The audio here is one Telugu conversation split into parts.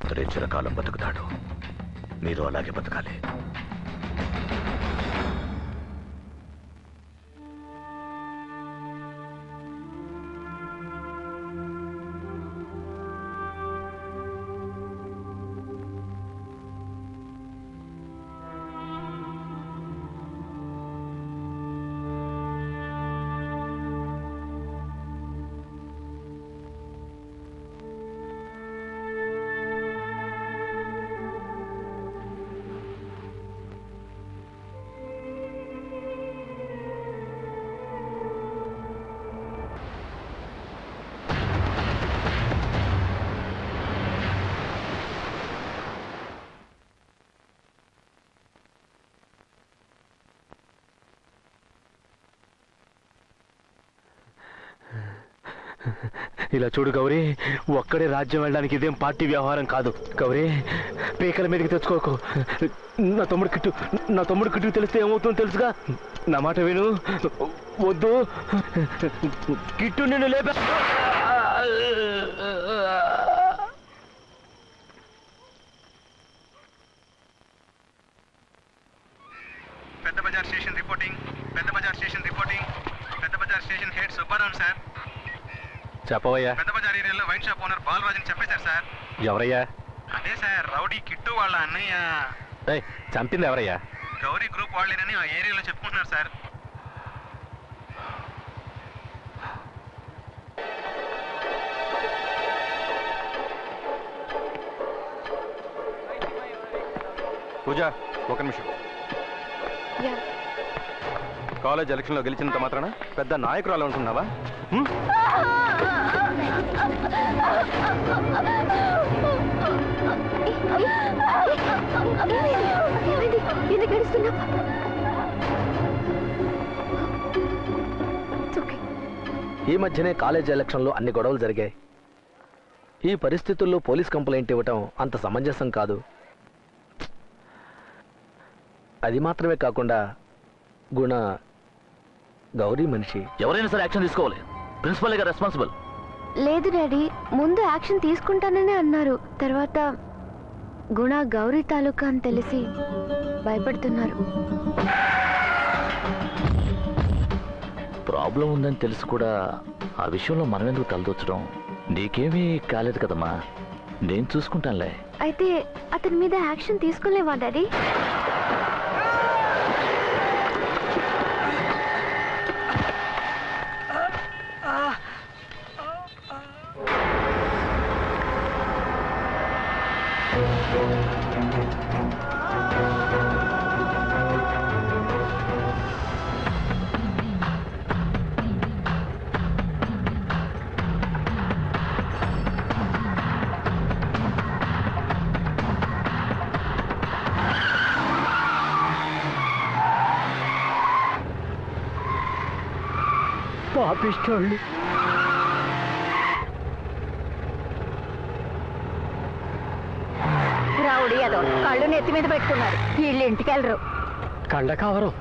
భగవంతుడే చిరకాలం బతుకుతాడు. మీరు అలాగే బతకాలి. ఇలా చూడు గౌరీ, ఒక్కడే రాజ్యం వెళ్ళడానికి ఇదేం పార్టీ వ్యవహారం కాదు. గౌరీ, పీకల మీదకి తెచ్చుకోకు. నా తమ్ముడు కిట్టు తెలిస్తే ఏమవుతుందో తెలుసుగా. నా మాట విను. వద్దు, కిట్టు నిన్ను లేపా. పెద్ద Bazar station reporting. Pedda Bazar station reporting. Pedda Bazar station head Subbarao sir. చెప్పవయ్యా. పెద్ద బజార్ ఏరియాలో వైన్ షాప్ ఓనర్ బాలరాజుని చెప్పేశారు సార్. ఎవరయ్యా? అదే సార్, రౌడీ కిట్టు వాళ్ళ అన్నయ్య. చంపింది ఎవరయ్యా? గౌరీ గ్రూప్ వాళ్ళేనని ఆ ఏరియాలో చెప్పుకుంటున్నారు సార్. పూజ, ఒక నిమిషం. కాలేజ్ ఎలక్షన్లో గెలిచినంత మాత్రాన పెద్ద నాయకురాలు అనుకున్నావా? ఈ మధ్యనే కాలేజ్ ఎలక్షన్లో అన్ని గొడవలు జరిగాయి. ఈ పరిస్థితుల్లో పోలీస్ కంప్లైంట్ ఇవ్వటం అంత సమంజసం కాదు. అది మాత్రమే కాకుండా గుణ గౌరీ మనిషి. ఎవరైనా సరే యాక్షన్ తీసుకోవాలి. ప్రిన్సిపల్ గారు రెస్పాన్సిబుల్. లేదు డాడీ, ముందు యాక్షన్ తీసుకుంటాననే అన్నారు. తర్వాత గుణ గౌరీ తాలూకా అని తెలిసి భయపడుతున్నారు. ప్రాబ్లం ఉందని తెలిసి కూడా ఆ విషయంలో మనం ఎందుకు తలదొచ్చడం? నీకేమీ కాలేదు కదమ్మా, నేను చూసుకుంటానులే. అయితే అతని మీద యాక్షన్ తీసుకోలేవా డాడీ? పాపిష్టోళ్ళు. రౌడీ అదో కళ్ళు నెత్తి మీద పెట్టుకున్నారు. వీళ్ళు ఇంటికి వెళ్ళరు. కండకావరం.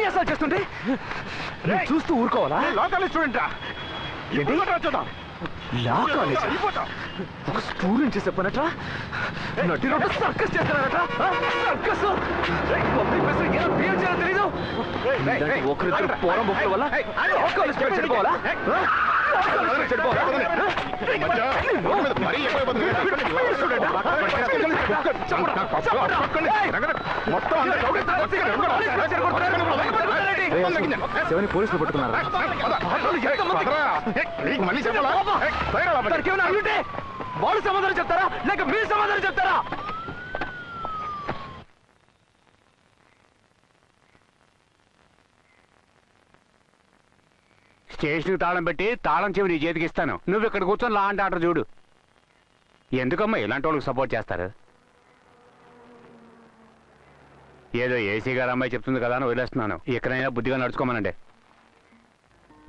అసలు చేస్తుంటే చూస్తూ ఊరుకోవాలా? లా కాలేజ్ స్టూడెంట్ రా. చూద్దాం. లా కాలేజ్ ఒక స్టూడెంట్ చేసే పనట్రా? నటి రోడ్డు సర్కస్ చేస్తారట. సర్కస్ తెలీదు. ఒకరిద్దరు పోరం బొక్కల వల్ల లా కాలేజ్ పేరు చెడిపోవాలా? పోలీసులు పట్టుకున్నారు. వాళ్ళు సమాధానం చెప్తారా లేక మీరు సమాధానం చెప్తారా? స్టేషన్కి తాళం పెట్టి తాళం చెవి నీ చేతికి ఇస్తాను. నువ్వు ఇక్కడ కూర్చొని లా అండ్ ఆర్డర్ చూడు. ఎందుకమ్మా ఇలాంటి వాళ్ళకి సపోర్ట్ చేస్తారు? ఏదో ఏసీ గారు అమ్మాయి చెప్తుంది కదా అని వదిలేస్తున్నాను. ఎక్కడైనా బుద్ధిగా నడుచుకోమనండి.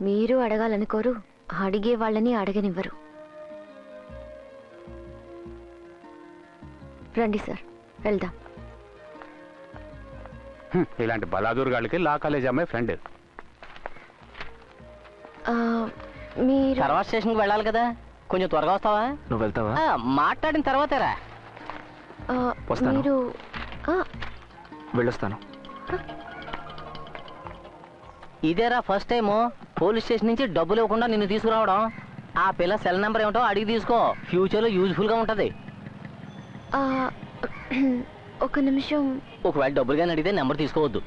మీరు అడగాలనుకోరు, అడిగే వాళ్ళని అడగనివ్వరు. రండి సార్, వెళ్దాం. ఇలాంటి బలాదూర్ గాళ్ళకి లా కాలేజ్ అమ్మాయి ఫ్రెండ్. మీరు తర్వాత స్టేషన్కి వెళ్ళాలి కదా, కొంచెం త్వరగా వస్తావా? నువ్వు వెళ్తావా? మాట్లాడిన తర్వాతరా. వస్తాను. మీరు వెళ్ళొస్తాను. ఇదేరా ఫస్ట్ టైము పోలీస్ స్టేషన్ నుంచి డబ్బులు ఇవ్వకుండా నిన్ను తీసుకురావడం. ఆ పిల్ల సెల్ నెంబర్ ఏమిటో అడిగి తీసుకో, ఫ్యూచర్లో యూజ్ఫుల్గా ఉంటుంది. ఒక నిమిషం. ఒకవేళ డబ్బులు కానీ అడిగితే నెంబర్ తీసుకోవద్దు.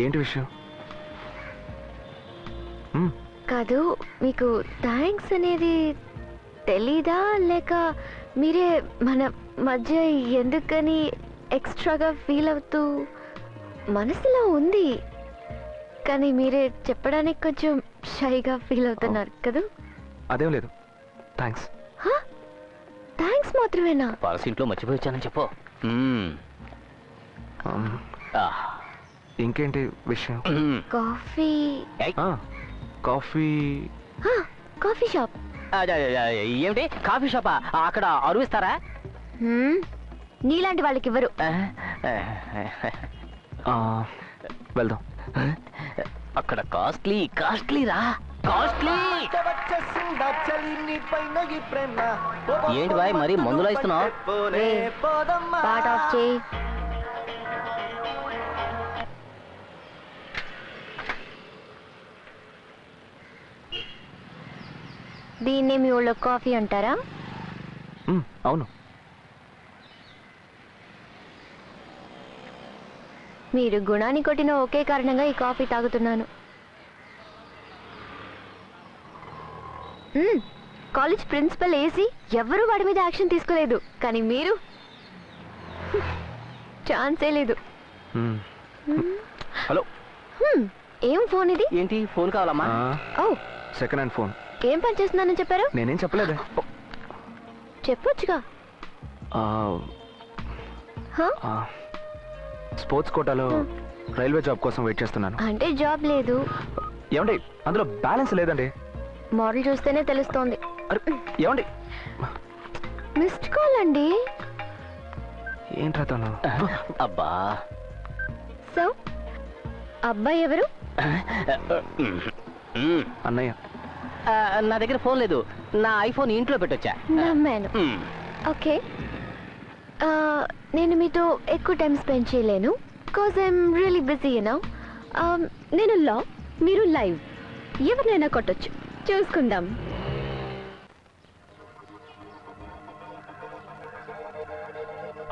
ఏంటి విషయం? కాదు, మీకు థ్యాంక్స్ అనేది తెలీదా లేక మీరే మన మధ్య ఎందుకని ఎక్స్ట్రాగా ఫీల్ అవుతూ మనసులో ఉంది కానీ మీరే చెప్పడానికి కొంచెం షైగా ఫీల్ అవుతున్నారు కదా? అదేం లేదు. థ్యాంక్స్. థ్యాంక్స్ మాత్రమేనా? పర్స్ ఇంట్లో మర్చిపోయి వచ్చానని చెప్పు. ఇంకేంటి విషయం? కాఫీ. కాఫీ. Coffee shop. ఏమిటి కాఫీ షాపా? అక్కడ అరువిస్తారా? నీలాంటి వాళ్ళకి ఇవ్వరు. వెళ్దాం. అక్కడ కాస్ట్లీ కాస్ట్లీరా, కాస్ట్లీ. ఏంటి బాయ్ మరి మందులో ఇస్తున్నావు? పార్ట్ ఆఫ్ చేయి. దీన్నే మీ ఊళ్ళో కాఫీ అంటారా? అవును. మీరు గుణాన్ని కొట్టిన ఒకే కారణంగా ఈ కాఫీ తాగుతున్నాను. కాలేజ్ ప్రిన్సిపల్ ఏసీ ఎవరు వాడి మీద యాక్షన్ తీసుకోలేదు, కానీ మీరు ఛాన్సే లేదు. హలో. ఏం ఫోన్ ఇది? ఏంటి ఫోన్ కావాలమ్మా? ఓ, సెకండ్ హ్యాండ్ ఫోన్. ఏం పని చేస్తున్నానని చెప్పారు? నేనేం చెప్పలేదే. చెప్పొచ్చుగా. స్పోర్ట్స్ కోటాలో రైల్వే జాబ్ కోసం వెయిట్ చేస్తున్నాను. అంటే జాబ్ లేదు. ఏమండి, అందులో బ్యాలెన్స్ లేదండి. మోడల్ చూస్తేనే తెలుస్తోంది. ఏమండి, మిస్డ్ కాల్ అండి. ఏంట్రా తను? అబ్బా. సో అబ్బాయి ఎవరు? అన్నయ్య. నా దగ్గర ఫోన్ లేదు, నా ఐఫోన్ ఇంట్లో పెట్టొచ్చా. నమ్మాను. ఓకే, నేను మీతో ఎక్కువ టైం స్పెండ్ చేయలేను, because I'm really busy you know. నేను లా, మీరు లైవ్, ఎవరినైనా కొట్టొచ్చు, చూసుకుందాం.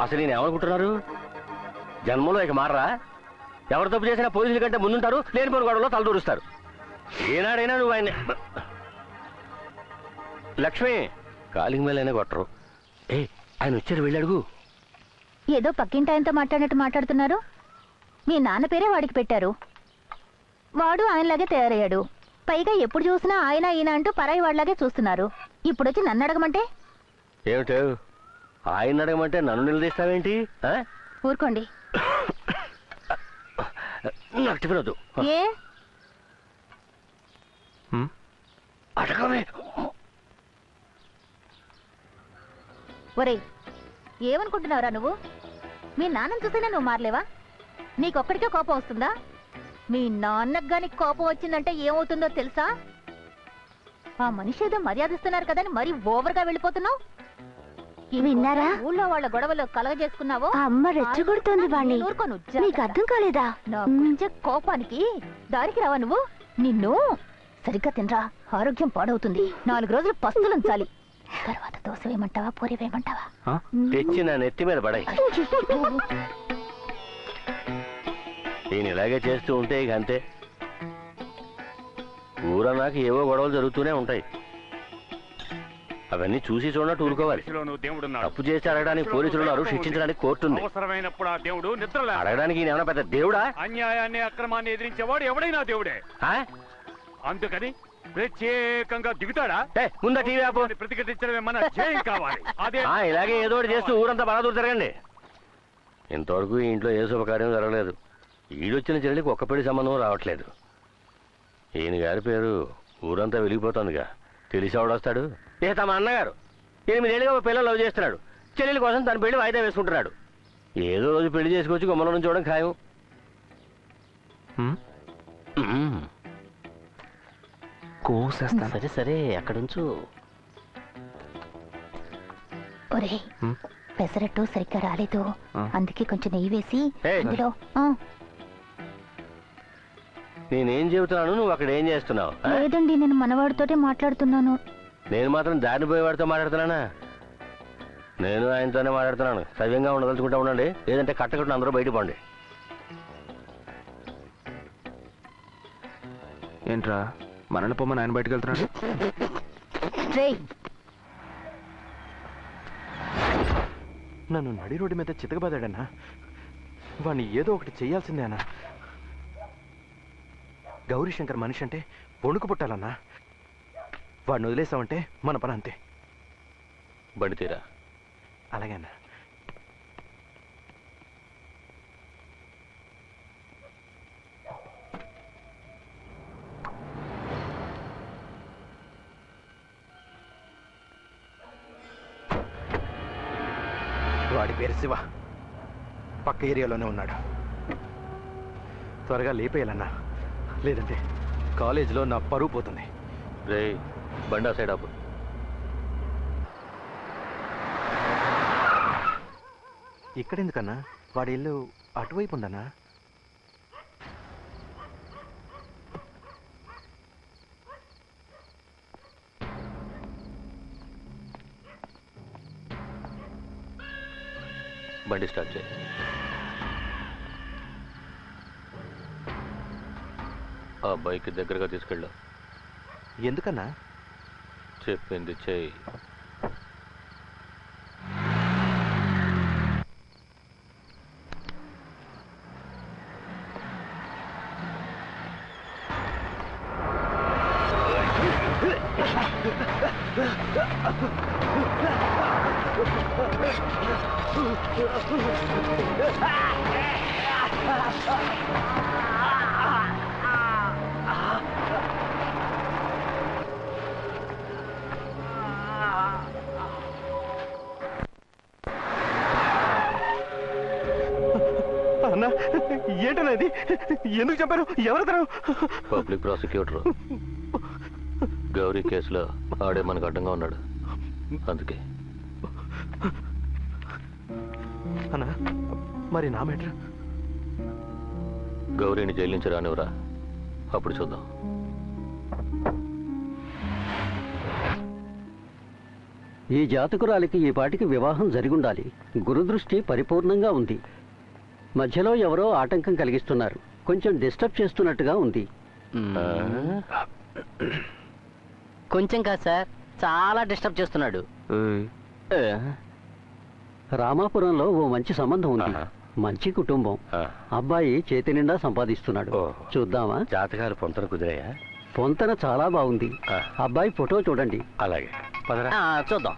అసలు నేను ఏమనుకుంటున్నారు? జన్మలో ఇక మారరా? ఎవరు తప్పు చేసినా పోలీసుల కంటే ముందుంటారు, లేని పోరు గొడవలో తలదూరుస్తారు. ఏనాడైనా నువ్వు ఆయన లక్ష్మి కాలింగ్ మేలైనా కొట్టరు. ఆయన వచ్చారు, వెళ్ళి అడుగు. ఏదో పక్కింటి ఆయనతో మాట్లాడినట్టు మాట్లాడుతున్నారు. మీ నాన్న పేరే వాడికి పెట్టారు, వాడు ఆయనలాగే తయారయ్యాడు. పైగా ఎప్పుడు చూసినా ఆయన ఈయన అంటూ పరాయి వాడిలాగే చూస్తున్నారు. ఇప్పుడు వచ్చి నన్ను అడగమంటే? ఏమిటో ఆయన అడగమంటే నన్ను నిలదీస్తావేంటి? ఊరుకోండి. నాకు చెప్పినద్దు. ఏ అడగవే. ఒరేయ్, ఏమనుకుంటున్నావురా నువ్వు? మీ నాన్నని చూస్తేనే నువ్వు మారలేవా? నీకొక్కడికే కోపం వస్తుందా? మీ నాన్నకు గాని కోపం వచ్చిందంటే ఏమవుతుందో తెలుసా? ఆ మనిషి ఏదో మర్యాదిస్తున్నారు కదని మరీ ఓవర్గా వెళ్ళిపోతున్నావు. విన్నారా? ఊళ్ళో వాళ్ళ గొడవలు కలగజేసుకున్నావో ఆ అమ్మ రెచ్చగొడుతోంది వాణ్ణి. నీకు అర్థం కాలేదా? కోపానికి దారికి రావా నువ్వు? నిన్ను సరిగ్గా తినరా, ఆరోగ్యం పాడవుతుంది. 4 రోజులు పస్తులుంచాలి. తర్వాత దోశ వేయమంటావా, పూరి వేయమంటావా? తెచ్చి నా నెత్తి మీద పడాయి. నేను ఇలాగే చేస్తూ ఉంటే ఇక అంతే. ఊరన్నాక ఏవో గొడవలు జరుగుతూనే ఉంటాయి. అవన్నీ చూసి చూడనట్టు ఊరుకోవాలి. తప్పు చేసి అడగడానికి పోలీసులు ఉన్నారు, శిక్షించడానికి కోర్టు ఉంది. అవసరమైనప్పుడు ఆ దేవుడు నిద్ర అడగడానికి ఈయన ఏమైనా పెద్ద దేవుడా? అన్యాయాన్ని అక్రమాన్ని ఎదిరించేవాడు ఎవడైనా దేవుడే. అందుకని ప్రత్యేకంగా దిగుతాడా? ముందా టీవీ ఆపు. ప్రతిఘటించడమే మన జయం కావాలి. అదే ఇలాగే ఏదో ఒకటి చేస్తూ ఊరంతా బాగా తిరగండి. ఇంతవరకు ఈ ఇంట్లో ఏ శుభకార్యం జరగలేదు. ఈడొచ్చిన చెల్లికి ఒక్క పెళ్లి సంబంధం రావట్లేదు. ఈయన గారి పేరు ఊరంతా వెలిగిపోతుందిగా. తెలిసి ఎవడొస్తాడు? తమ అన్నగారు 8 ఏళ్ళుగా పిల్లలు లవ్ చేస్తున్నాడు. చెల్లెల కోసం తన పెళ్లి వాయిదా వేసుకుంటున్నాడు. ఏదో రోజు పెళ్లి చేసుకొచ్చి గుమ్మలో నుంచి చూడడం ఖాయం. సరే సరే అక్కడుంచు. ఒరే, పెసరట్టు సరిగ్గా రాలేదు, అందుకే కొంచెం నెయ్యి వేసి అందులో. నేనేం చెబుతున్నాను, నువ్వు అక్కడ ఏం చేస్తున్నావు? లేదండి, నేను మనవాడితోటే మాట్లాడుతున్నాను. నేను మాత్రం దారిని పోయేవాడితో మాట్లాడుతున్నానా? నేను ఆయనతోనే మాట్లాడుతున్నాను. సవ్యంగా ఉండదలుచుకుంటా ఉండండి, లేదంటే కట్టకట్టున అందరూ బయట పండి. ఏంట్రా మనల్ని పొమ్మని ఆయన బయటకు వెళ్తున్నాడు? నన్ను నడి రోడ్డు మీద చితకబాదాడన్నా. వాడిని ఏదో ఒకటి చెయ్యాల్సిందేనా? గౌరీశంకర్ మనిషి అంటే వణుకు పుట్టాలన్నా. వాడిని వదిలేసామంటే మన పని అంతే. బండి తీరా. అలాగే అన్నా. వాడి పేరు శివ. పక్క ఏరియాలోనే ఉన్నాడు. త్వరగా లేపేయాలన్నా, లేదంటే కాలేజీలో నా పరువు పోతుంది. రే బండా సైడ్ ఆపు. ఇక్కడెందుకన్నా? వాడి ఇల్లు అటువైపు ఉందన్నా. బండి స్టార్ట్ చేయి. ఆ బైక్ దగ్గరగా తీసుకెళ్ళు. ఎందుకన్నా? చెప్పింది చెయ్యి. అన్నా ఏంటన్నా ఇది? ఎందుకు చెప్పారు? ఎవరతను? Public prosecutor. గౌరీ కేసులో ఆడే మనకు అడ్డంగా ఉన్నాడు, అందుకే. అన్నా మరి నా మ్యాటర్? గౌరీని జైలు నుంచి రానివరా, అప్పుడు చూద్దాం. ఈ జాతకురాలికి ఈ పాటికి వివాహం జరిగుండాలి. గురుదృష్టి పరిపూర్ణంగా ఉంది. మధ్యలో ఎవరో ఆటంకం కలిగిస్తున్నారు. కొంచెం డిస్టర్బ్ చేస్తున్నట్టుగా ఉంది. కొంచెం కాదు సార్, చాలా డిస్టర్బ్ చేస్తున్నాడు. రామాపురంలో ఓ మంచి సంబంధం ఉంది. మంచి కుటుంబం. అబ్బాయి చేతి నిండా సంపాదిస్తున్నాడు. చూద్దామా? జాతకాలు పొంతన కుదిరాయా? పొంతన చాలా బాగుంది. అబ్బాయి ఫోటో చూడండి. అలాగే చూద్దాం.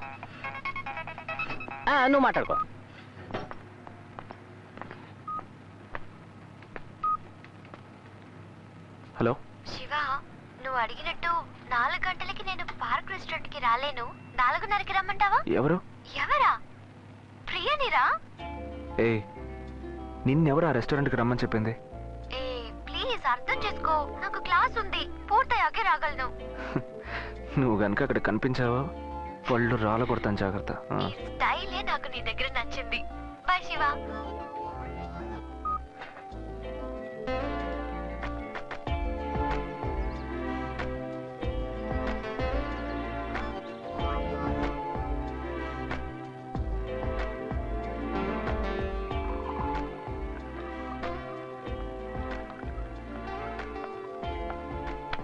నువ్వు మాట్లాడుకో. హలో శివ, నువ్వు అడిగినట్టు 4 గంటలకి నేను పార్క్ రెస్టారెంట్ కి రాలేను. 4:30కి రమ్మంటావా? ఎవరు? ఎవరా? ప్రియనిరా. ఏ నిన్నెవరు ఆ రెస్టారెంట్కి రమ్మని చెప్పింది? ప్లీజ్ అర్థం చేసుకో, నాకు క్లాస్ ఉంది, పూర్తయ్యాకే రాగలను. నువ్వు గనుక అక్కడ కనిపించావో పళ్ళు రాళ్ళ కొడతాను, జాగ్రత్త. ఈ స్టైలే నాకు నీ దగ్గర నచ్చింది. బాయ్ శివ.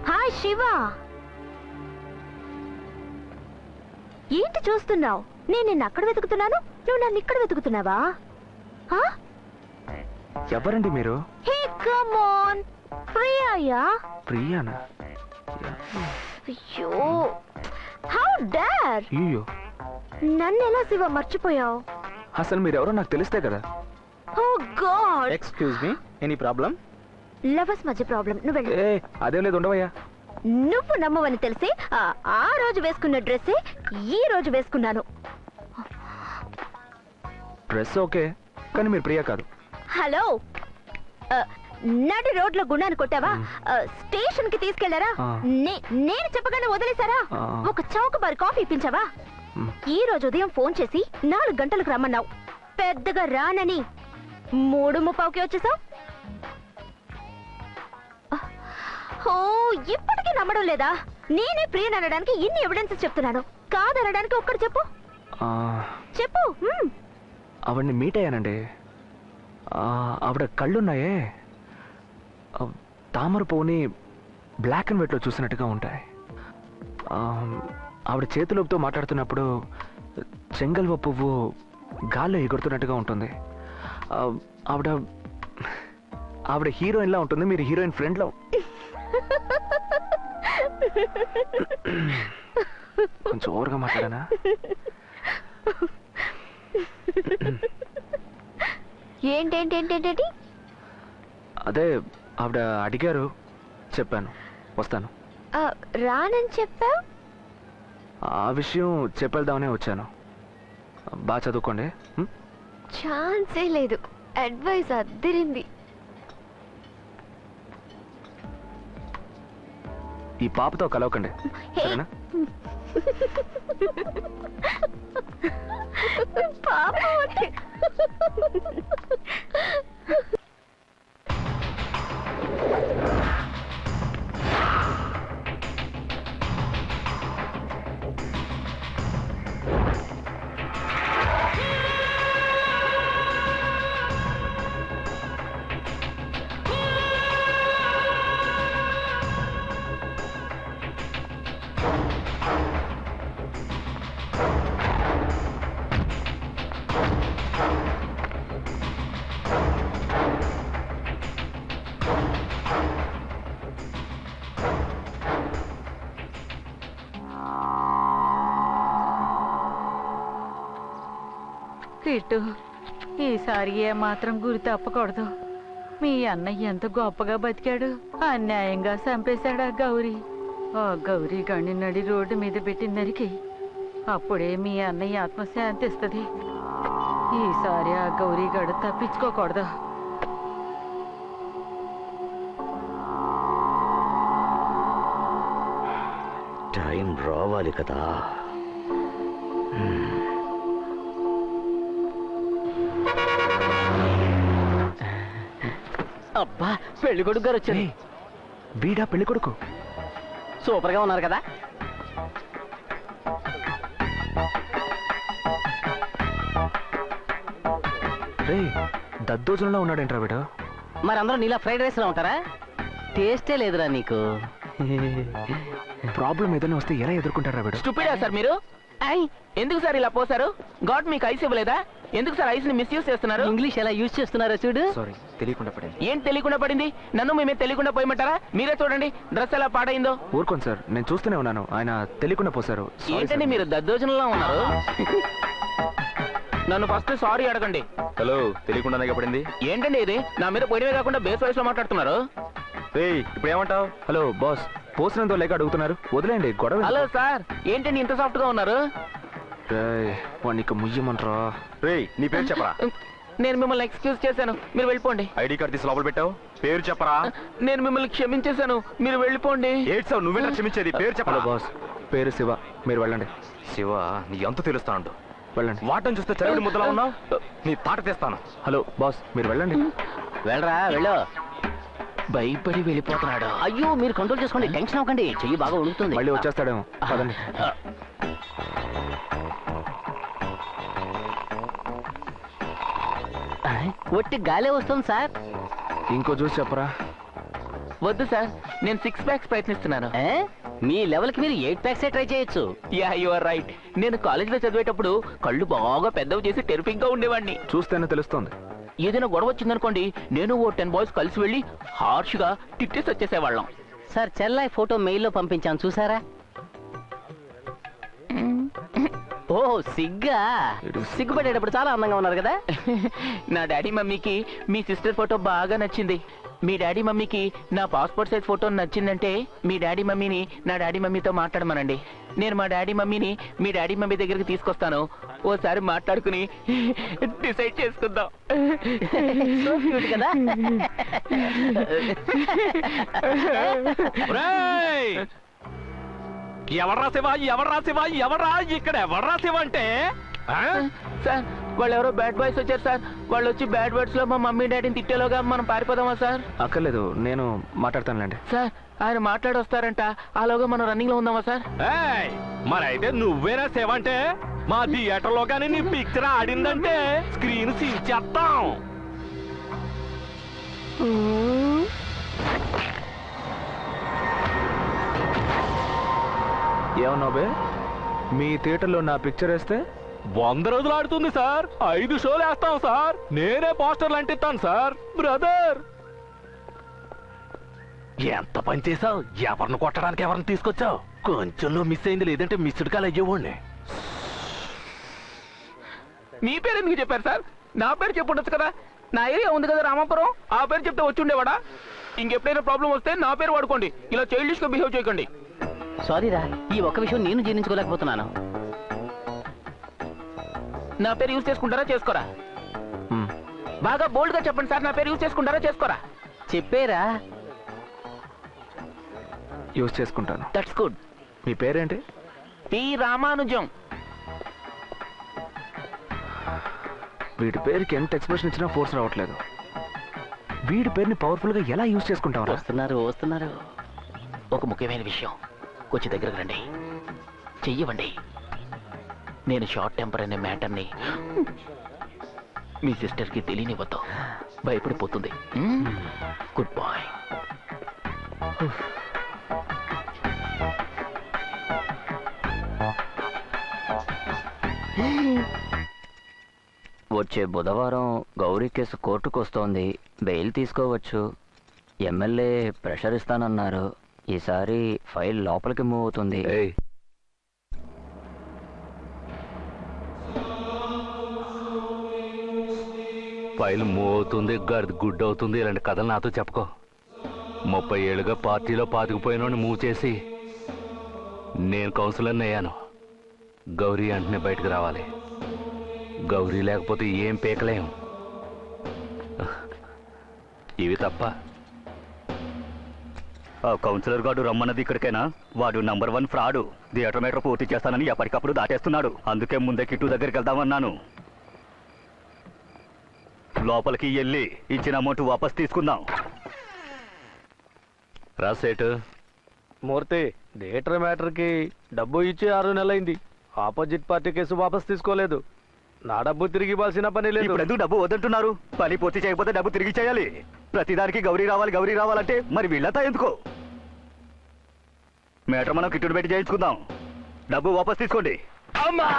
హాయ్ శివ. ఏంటి చూస్తున్నావు? నేను నిన్ను అక్కడ వెతుకుతున్నాను, నువ్వు నన్ను ఇక్కడ వెతుకుతున్నావా? ఎవరండి మీరు? హే కమ్ ఆన్, ప్రియాయా. ప్రియానా? అయ్యో, హౌ డేర్. అయ్యో, నన్ను ఎలా శివ మర్చిపోయావు? అసలు మీరెవరో నాకు తెలిస్తే కదా. Oh God. Excuse me, any problem? Lovers మధ్య ప్రాబ్లం. నువ్వు వెళ్ళు. ఏ అదేం లేదు, ఉండవయ్యా. నువ్వు నమ్మవని తెలిసి ఆ రోజు వేసుకున్న డ్రెస్సే ఈ రోజు వేసుకున్నాను. డ్రెస్ ఓకే, కానీ మీరు ప్రియా కాదు. హలో, నడి రోడ్లో గుండాన్ని కొట్టావా? స్టేషన్ కి తీసుకెళ్లారా? నేను చెప్పగానే వదిలేశారా? ఒక చౌకబారి కాఫీ ఇప్పించావా? ఈ రోజు ఉదయం ఫోన్ చేసి 4 గంటలకు రమ్మన్నావు. పెద్దగా రానని 3:30కి వచ్చేసావు. ఓ, ఇప్పటికీ నమ్మడం లేదా? నేనే ప్రియన్ అనడానికి ఇన్ని ఎవిడెన్సెస్ చెప్తున్నాను, కాదనడానికి ఒక్కటి చెప్పు. చెప్పు. ఆవిడ్ని మీట్ అయ్యానండి. ఆవిడ కళ్ళున్నాయే, తామర పువ్వుని బ్లాక్ అండ్ వైట్లో చూసినట్టుగా ఉంటాయి. ఆవిడ చేతులతో మాట్లాడుతున్నప్పుడు చెంగల్వ పువ్వు గాల్లో ఎగురుతున్నట్టుగా ఉంటుంది. ఆవిడ హీరోయిన్లా ఉంటుంది, మీరు హీరోయిన్ ఫ్రెండ్లో. కొంచెం ఓవర్గా మాట్లాడానా? ఏంటేంటేంటేంటి? అదే ఆవిడ అడిగారు, చెప్పాను వస్తాను. రానని చెప్పావు. ఆ విషయం చెప్పేద్దామనే వచ్చాను. బాగా చదువుకోండి. ఛాన్సే లేదు, అడ్వైస్ అద్దిరింది. ఈ పాపతో కలవకండి, సరేనా? పాప కిట్టు, ఈసారి ఏమాత్రం గురి తప్పకూడదు. మీ అన్నయ్య ఎంత గొప్పగా బతికాడు, అన్యాయంగా చంపేశాడు ఆ గౌరీ. ఆ గౌరీ గండి నడి రోడ్డు మీద పెట్టి నరికి, అప్పుడే మీ అన్నయ్య ఆత్మశాంతిస్తుంది. ఈసారి ఆ గౌరీ గడు తప్పించుకోకూడదు. టైం రావాలి కదా. అబ్బా, పెళ్లి కొడుకు గారు వచ్చారు. వీడా పెళ్లి కొడుకు? సూపర్ గా ఉన్నారు కదా. రే, దద్దోజనంలో ఉన్నాడేంట్రా వీడు? మరందరూ నీలా ఫ్రైడ్ రైస్ లో ఉంటారా? టేస్టే లేదురా నీకు. ప్రాబ్లం ఏదైనా వస్తే ఎలా ఎదుర్కొంటారా వీడు? స్టూపిడా సార్ మీరు? ఎందుకు సార్ ఇలా పోసారు? గాడ్ మీకు ఐస్ ఇవ్వలేదా? ఎందుకు సార్ ఐస్ ని మిస్యూజ్ చేస్తున్నారు? ఇంగ్లీష్ ఎలా యూజ్ చేస్తున్నారో చూడు. సారీ, తెలియకుండా పడింది. ఏం తెలియకుండా పడింది? నన్ను మేమే తెలియకుండా పోయమంటారా? మీరే చూడండి డ్రెస్ ఎలా పాడైందో. ఊరుకోండి సార్, నేను చూస్తూనే ఉన్నాను, ఆయన తెలియకుండా పోసారు. ఏంటండి మీరు దద్దోజనంలో ఉన్నారు? నన్ను ఫస్ట్ సారీ అడగండి. హలో, తెలియకుండానే పడింది. ఏంటండి ఇది? నా మీద పోయినవే కాకుండా బేస్ వాయిస్ లో మాట్లాడుతున్నారు. ఇప్పుడు ఏమంటావు? హలో బాస్, పోసినంతో లేక అడుగుతున్నారు, వదిలేండి గొడవ. హలో సార్, ఏంటండి ఇంత సాఫ్ట్ గా ఉన్నారు? వాడికి ముయ్యమంటారా? నీ పేరు చెప్పరా? నేను మిమ్మల్ని ఎక్స్క్యూజ్ చేశాను, మీరు వెళ్ళిపోండి. ఐడి కార్డు తీసి లోపల పెట్టావు, పేరు చెప్పరా. నేను మిమ్మల్ని క్షమించేశాను, మీరు వెళ్ళిపోండి. ఏడ్చావు, నువ్వేనా క్షమించేది? పేరు చెప్పరా. బాస్, పేరు శివ, మీరు వెళ్ళండి. శివ, నీ ఎంత తెలుస్తా ఉండు. వెళ్ళండి. వాటం చూస్తే చదివిడి ముద్దలా ఉన్నావు, నీ తాట తెస్తాను. హలో బాస్, మీరు వెళ్ళండి. వెళ్ళరా వెళ్ళు. భయపడి వెళ్ళిపోతున్నాడు. అయ్యో మీరు కంట్రోల్ చేసుకోండి, టెన్షన్ అవ్వకండి, చెయ్యి బాగా ఉడుకుతుంది. మళ్ళీ వచ్చేస్తాడేమో. పదండి. ఒట్టి గాలే వస్తుంది సార్. ఇంకో చూసి చెప్పరా. వద్దు సార్, నేను 6 ప్యాక్స్ ప్రయత్నిస్తున్నాను. మీ లెవెల్కి మీరు 8 ప్యాక్సే ట్రై చేయొచ్చు. Yeah you are right. నేను కాలేజీలో చదివేటప్పుడు కళ్ళు బాగా పెద్దవి చేసి టెరిఫిక్ గా ఉండేవాడిని. చూస్తేనే తెలుస్తుంది. ఏదైనా గొడవ వచ్చిందనుకోండి, నేను ఓ 10 బాయ్స్ కలిసి వెళ్ళి హార్ష్ గా తిట్టేసి వచ్చేసేవాళ్ళం. సార్ చెల్లాయి ఫోటో మెయిల్లో పంపించాను, చూసారా? ఓ సిగ్గా, సిగ్గుపడేటప్పుడు చాలా అందంగా ఉన్నారు కదా. నా డాడీ మమ్మీకి మీ సిస్టర్ ఫోటో బాగా నచ్చింది. మీ డాడీ మమ్మీకి నా పాస్పోర్ట్ సైజ్ ఫోటో నచ్చిందంటే మీ డాడీ మమ్మీని నా డాడీ మమ్మీతో మాట్లాడమనండి. నేను మా డాడీ మమ్మీని మీ డాడీ మమ్మీ దగ్గరికి తీసుకొస్తాను. ఓసారి మాట్లాడుకుని డిసైడ్ చేసుకుందాం. కదా. ఎవర్రా శివ, ఎవర్రా శివ, ఎవర్రా ఇక్కడ, ఎవర్రా శివ అంటే? సార్ వాళ్ళు ఎవరో బ్యాడ్ బాయ్స్ వచ్చారు సార్. వాళ్ళు వచ్చి బ్యాడ్ వర్డ్స్ లో మా మమ్మీ డాడీని తిట్టేలోగా మనం పారిపోదామా సార్? అక్కర్లేదు, నేను మాట్లాడతానులేండి. సార్ ఆయన మాట్లాడొస్తారంట, ఆలోగా మనం రన్నింగ్ లో ఉందామా సార్? మరైతే నువ్వేనా శివ అంటే? మా థియేటర్ లో కానీ నీ పిక్చర్ ఆడిందంటే స్క్రీన్ సీల్చేస్తాం. ఏమన్నావు బే? మీ థియేటర్లో నా పిక్చర్ వేస్తే 100 రోజులు ఆడుతుంది సార్. 5 షోలు వేస్తాం సార్. నేనే పోస్టర్లు అంటిస్తాను సార్. బ్రదర్, ఎంత పని చేసావు? ఎవరిని కొట్టడానికి ఎవరిని తీసుకొచ్చావు? కొంచెంలో మిస్ అయింది, లేదంటే మిస్డ్ కాల్ అయ్యేవాడిని. మీ పేరు ఎందుకు చెప్పారు సార్? నా పేరు చెప్పుండొచ్చు కదా. నా ఏరియా ఉంది కదా రామాపురం, ఆ పేరు చెప్తే వచ్చి ఉండేవాడా? ఇంకెప్పుడైనా ప్రాబ్లం వస్తే నా పేరు వాడుకోండి, ఇలా చైల్డిష్ గా బిహేవ్ చేయకండి. సారీ రా, ఈ ఒక్క విషయం నేను జీర్ణించుకోలేకపోతున్నాను. నా పేరు యూజ్ చేసుకుంటారా చేసుకోరా? బాగా బోల్డ్ గా చెప్పండి సార్, నా పేరు యూజ్ చేసుకుంటారా చేసుకోరా? చెప్పేరా. యూజ్ చేసుకుంటాను. That's good. మీ పేరేంటి? పి రామానుజం. వీడి పేరుకి ఎంత ఎక్స్ప్రెషన్ ఇచ్చినా ఫోర్స్ రావట్లేదు. వీడి పేరుని పవర్ఫుల్ గా ఎలా యూజ్ చేసుకుంటావు? వస్తున్నారు. ఒక ముఖ్యమైన విషయం, కొంచెం దగ్గరకు రండి, చెయ్యవండి. నేను షార్ట్ టెంపర్ అనే మ్యాటర్ని మీ సిస్టర్కి తెలియనివ్వద్దు, భయపడిపోతుంది. Good bye. వచ్చే బుధవారం గౌరీ కేసు కోర్టుకు వస్తోంది. బెయిల్ తీసుకోవచ్చు. ఎమ్మెల్యే ప్రెషర్ ఇస్తానన్నారు. ఈసారి ఫైల్ లోపలికి మూవ్ అవుతుంది. ఫైల్ మూవ్ అవుతుంది, గడిది గుడ్ అవుతుంది, ఇలాంటి కథలు నాతో చెప్పుకో. 30 ఏళ్ళుగా పార్టీలో పాతుకుపోయినోడిని మూవ్ చేసి నేను కౌన్సిలర్ని అయ్యాను. గౌరీ అంటనే బయటకు రావాలి. గౌరీ లేకపోతే ఏం పీకలేం. ఇవి తప్ప. కౌన్సిలర్ గారు రమ్మన్నది ఇక్కడికైనా? వాడు నంబర్ 1 ఫ్రాడు. థియేటర్ మీటర్ పూర్తి చేస్తానని ఎప్పటికప్పుడు దాటేస్తున్నాడు. అందుకే ముందే కిట్టు దగ్గరికి వెళ్దామన్నాను. లోపలికి వెళ్ళి ఇచ్చిన అమౌంట్ వాపస్ తీసుకుందాం. రాసేటు మూర్తి, థియేటర్ మ్యాటర్కి డబ్బు ఇచ్చి 6 నెలలైంది. ఆపోజిట్ పార్టీ కేసు వాపస్ తీసుకోలేదు. నా డబ్బు తిరిగి ఇవ్వాల్సిన పని లేదు. ఇప్పుడు ఎందుకు డబ్బు వద్దంటున్నారు? పని పూర్తి చేయకపోతే డబ్బు తిరిగి చేయాలి. ప్రతిదానికి గౌరీ రావాలంటే మరి వీళ్ళతా ఎందుకో? మేటర్ మనం కిట్టుడు పెట్టి చేయించుకుందాం. డబ్బు వాపస్ తీసుకోండి. అమ్మా!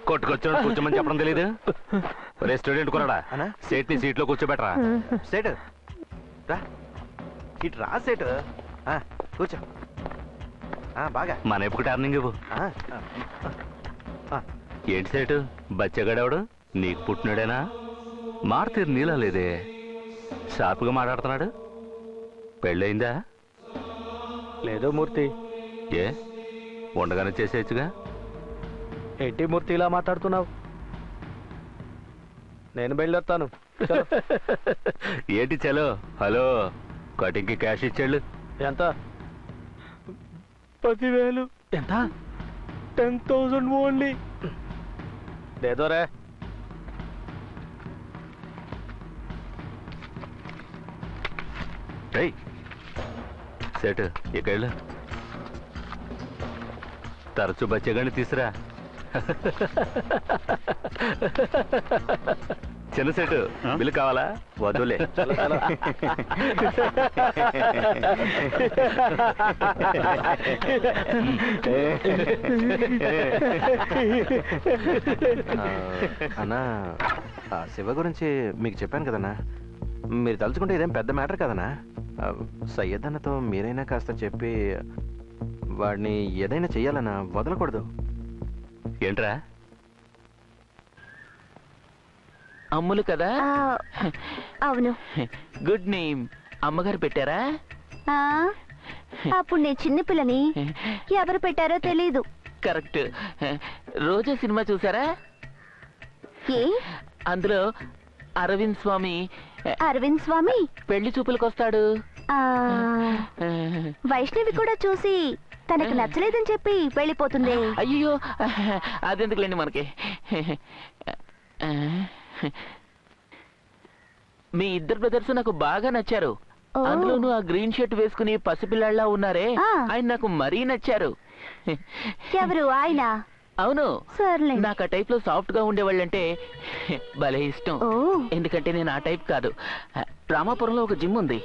కొట్టుకొచ్చాడు, కూర్చోమని చెప్పడం తెలీదు. రెస్టారెంట్ కొనడా సేట్ ని సీట్లో కూర్చోబెట్టరా. సేటు రా, ఇటు రా సేటు, కూర్చో. బాగా మన ఎప్పుడు టర్నింగ్ ఇవ్వు. ఏంటి సేటు, బచ్చగాడేవాడు నీకు పుట్టినాడేనా? మాట తీరు నీలా లేదే, షార్ప్గా మాట్లాడుతున్నాడు. పెళ్ళయిందా? లేదో మూర్తి. ఏ ఉండగానే చేసేయచ్చుగా. ఏంటి మూర్తి ఇలా మాట్లాడుతున్నావు? నేను బయలుదేరుతాను. ఏంటి చలో? హలో, కటింగ్కి క్యాష్ ఇచ్చాళ్ళు. ఎంత? 10,000. ఎంత? 10,000 ఓన్లీ. లేదోరే. సెట్ ఇకెళ్ళు. తరచు బచ్చగాని తీసురా. చిన్న సెట్ బిల్లు కావాలా? వద్దులే. అన్నా, శివ గురించి మీకు చెప్పాను కదన్నా. మీరు తలుచుకుంటే ఇదేం పెద్ద మ్యాటర్ కదనా. సయ్యద్ అన్నతో మీరైనా కాస్త చెప్పి వాడిని ఏదైనా చెయ్యాలన్నా, వదలకూడదు. ఏంట్రా? అమ్ములు కదా? అవును. Good name. అమ్మగారు పెట్టారా? అప్పుడు నేను చిన్నపిల్లని, ఎవరు పెట్టారో తెలీదు. కరెక్ట్. రోజా సినిమా చూసారా? ఏ? అందులో అరవింద్ స్వామి పెళ్లి చూపులకు వస్తాడు. వైష్ణవి కూడా చూసి తనకు నచ్చలేదని చెప్పి వెళ్ళిపోతుంది. అయ్యో, అదెందుకులేండి మనకి. మీ ఇద్దరు బ్రదర్స్ నాకు బాగా నచ్చారు. అందులోనూ ఆ గ్రీన్ షర్ట్ వేసుకుని పసిపిల్లాళ్ళ ఉన్నారే, ఆయన నాకు మరీ నచ్చారు. ఎవరు ఆయన? అవును, సర్లే. నాకు ఆ టైప్ లో సాఫ్ట్ గా ఉండేవాళ్ళంటే భలే ఇష్టం. ఎందుకంటే నేను ఆ టైప్ కాదు. రామాపురంలో ఒక జిమ్ ఉంది,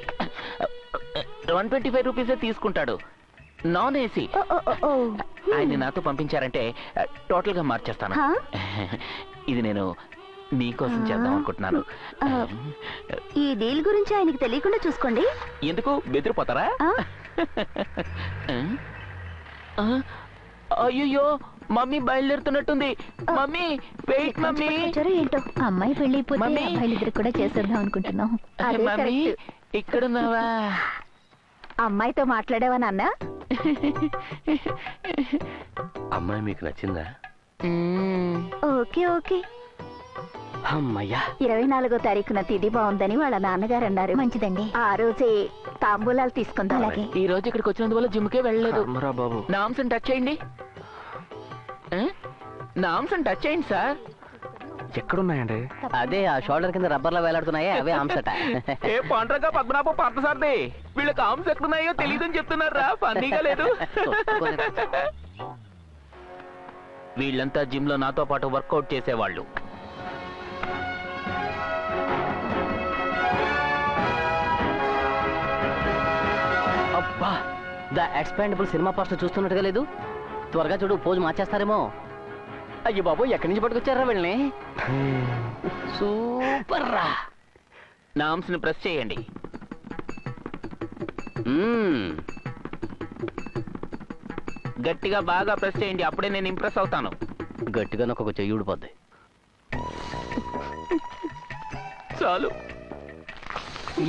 125 రూపీసే తీసుకుంటాడు, నాన్ ఏసీ. ఆయన్ని నాతో పంపించారంటే టోటల్ గా మార్చేస్తాను. ఇది నేను మీకోసం చేద్దాం అనుకుంటున్నాను. ఈ డీల్ గురించి ఆయనకి తెలియకుండా చూసుకోండి. ఎందుకు బెదిరిపోతారా? అయ్యో, మమ్మీ బయలుదేరుతున్నట్టుంది. Mummy wait. మమ్మీ ఏంటో అమ్మాయి పెళ్లి అబ్బాయిలిద్దరు కూడా చేసేద్దాం అనుకుంటున్నాం. మమ్మీ ఇక్కడున్నావా? అమ్మాయితో మాట్లాడావా నాన్న? అమ్మాయి మీకు నచ్చిందా? Okay okay. అమ్మయ్యా, 24వ తారీఖున తిథి బాగుందని వాళ్ళ నాన్నగారు అన్నారు. మంచిదండి, ఆ రోజే తాంబూలాలు తీసుకుందాం. అలాగే. ఈ రోజు ఇక్కడికి వచ్చినందువల్ల జిమ్కే వెళ్ళలేదు. బాబు, నామ్స్ టచ్ చేయండి. నామ్స్ టచ్ చేయండి సార్. ఎక్కడున్నాయండి? అదే ఆ షోల్డర్ కింద రబ్బర్ లో వేలాడుతున్నాయే, అవే ఆమ్సట. ఏ పాండ్రగా పద్మనాభ పార్థసారథి, వీళ్ళకి ఆమ్స్ ఎక్కడున్నాయో తెలియదని చెప్తున్నారా? ఫన్నీగా లేదు. వీళ్ళంతా జిమ్ లో నాతో పాటు వర్కౌట్ చేసేవాళ్ళు. అబ్బా, ద ఎక్స్పాండబుల్ సినిమా పోస్టర్ చూస్తున్నట్టుగా లేదు. త్వరగా చూడు, పోజు మార్చేస్తారేమో. అయ్యో బాబు, ఎక్కడి నుంచి పట్టుకొచ్చారా వీళ్ళని? సూపర్ రా. నామ్స్ ని ప్రెస్ చేయండి. గట్టిగా బాగా ప్రెస్ చేయండి, అప్పుడే నేను ఇంప్రెస్ అవుతాను. గట్టిగా ఒక చెయ్యి ఊడిపోద్ది. చాలు.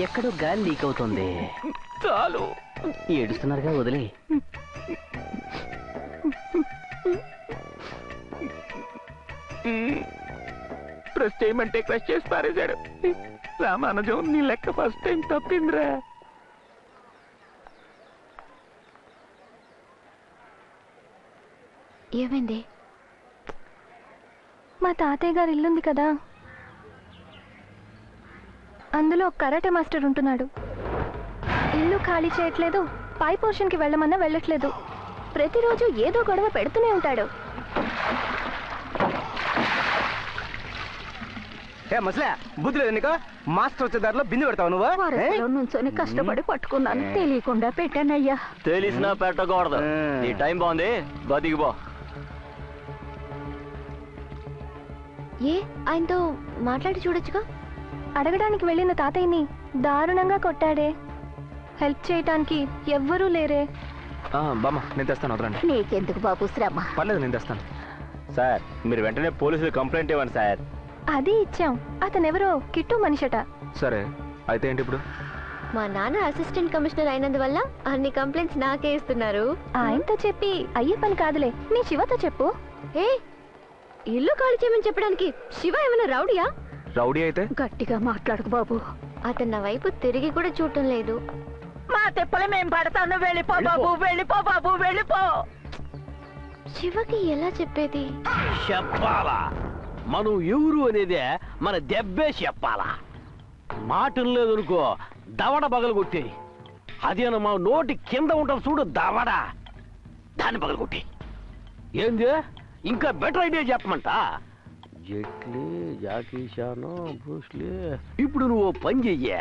ఎక్కడో గాలి లీక్ అవుతుంది. చాలు. ఏడుస్తున్నారుగా, వదిలే. ప్రెస్ చేయమంటే ప్రెస్ చేసి పారేశాడు. రామానుజం, నీ లెక్క ఫస్ట్ టైం తప్పిందిరా. ఏమైంది? మా తాతయ్య గారి ఇల్లుంది కదా, అందులో ఒక కరాటే మాస్టర్ ఉంటున్నాడు. ఇల్లు ఖాళీ చేయట్లేదు, పై పోర్షన్కి వెళ్ళమన్నా వెళ్ళట్లేదు. ప్రతిరోజు ఏదో గొడవ పెడుతూనే ఉంటాడు. మసలే బుద్ధి లేదు నీకు? మాస్టర్ వచ్చే దారిలో బిందు పెడతావు నువ్వు? నుంచొని కష్టపడి పట్టుకున్నాను, తెలియకుండా పెట్టానయ్యా. తెలిసినా పెట్టకూడదు. ఈ టైం బాగుంది, బతికిపో. ఏ, ఆయనతో మాట్లాడి చూడొచ్చుగా. అడగడానికి వెళ్ళిన తాతయ్యని దారుణంగా కొట్టాడే. హెల్ప్ చేయటానికి ఎవ్వరూ లేరే. బామ్మ, నేను తెస్తాను, వదలండి. నీకెందుకు బాబు శ్రమ? పర్లేదు, నేను తెస్తాను. సార్, మీరు వెంటనే పోలీసులు కంప్లైంట్ ఇవ్వండి సార్. అది ఇచ్చాం. అతనెవరో కిట్టు మనిషట. సరే, అయితే ఏంటి ఇప్పుడు? మా నాన్న అసిస్టెంట్ కమిషనర్ అయినందువల్ల అన్ని కంప్లైంట్స్ నాకే ఇస్తున్నారు. ఆయనతో చెప్పి అయ్యే పని కాదులే, నీ శివతో చెప్పు. ఏ ఇల్లు ఖాళీ చేయమని చెప్పడానికి శివ ఏమైనా రౌడీయా? రౌడీ అయితే గట్టిగా మాట్లాడుకు బాబు. అతను నా వైపు తిరిగి కూడా చూడటం లేదు. మా తెప్పలు మేం పడతాను, వెళ్ళిపో బాబు, వెళ్ళిపో బాబు, వెళ్ళిపో. శివకి ఎలా చెప్పేది? చెప్పాలా? మనం ఎవరు అనేదే మన దెబ్బే చెప్పాలా. మాటం లేదనుకో దవడ పగలు కొట్టి, అదేనా మా నోటి కింద ఉంటుంది చూడు దవడ, దాన్ని పగలు కొట్టి. ఏంది ఇంకా బెటర్ ఐడియా చెప్పమంట? Jet Li, Jackie Chan, Bruce Lee. ఇప్పుడు నువ్వు పని చెయ్యే,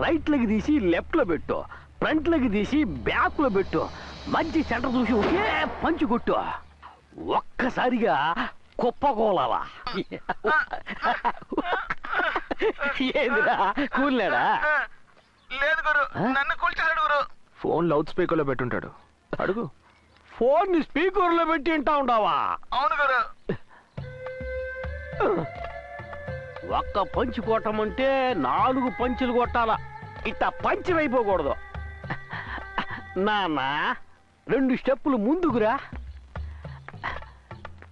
రైట్ లెగ్ తీసి లెఫ్ట్ లో పెట్టు, ఫ్రంట్ లెగ్ తీసి బ్యాక్ లో పెట్టు, మంచి సెంటర్ చూసి ఒకే పంచి కొట్టు. ఒక్కసారిగా కుప్పకోలాలా. ఏదిరా కూలేడా? లేదు గురు, నన్ను కూల్చాడు గురు. ఫోన్ లౌడ్ స్పీకర్లో పెట్టుంటాడు, అడుగు. ఫోన్ ని స్పీకర్ లో పెట్టి వింటా ఉండవా? అవును గురు. ఒక్క పంచి కొట్టమంటే 4 పంచులు కొట్టాలా, ఇట్ట పంచర్ అయిపోకూడదు. నాన్న 2 స్టెప్పులు ముందుకురా.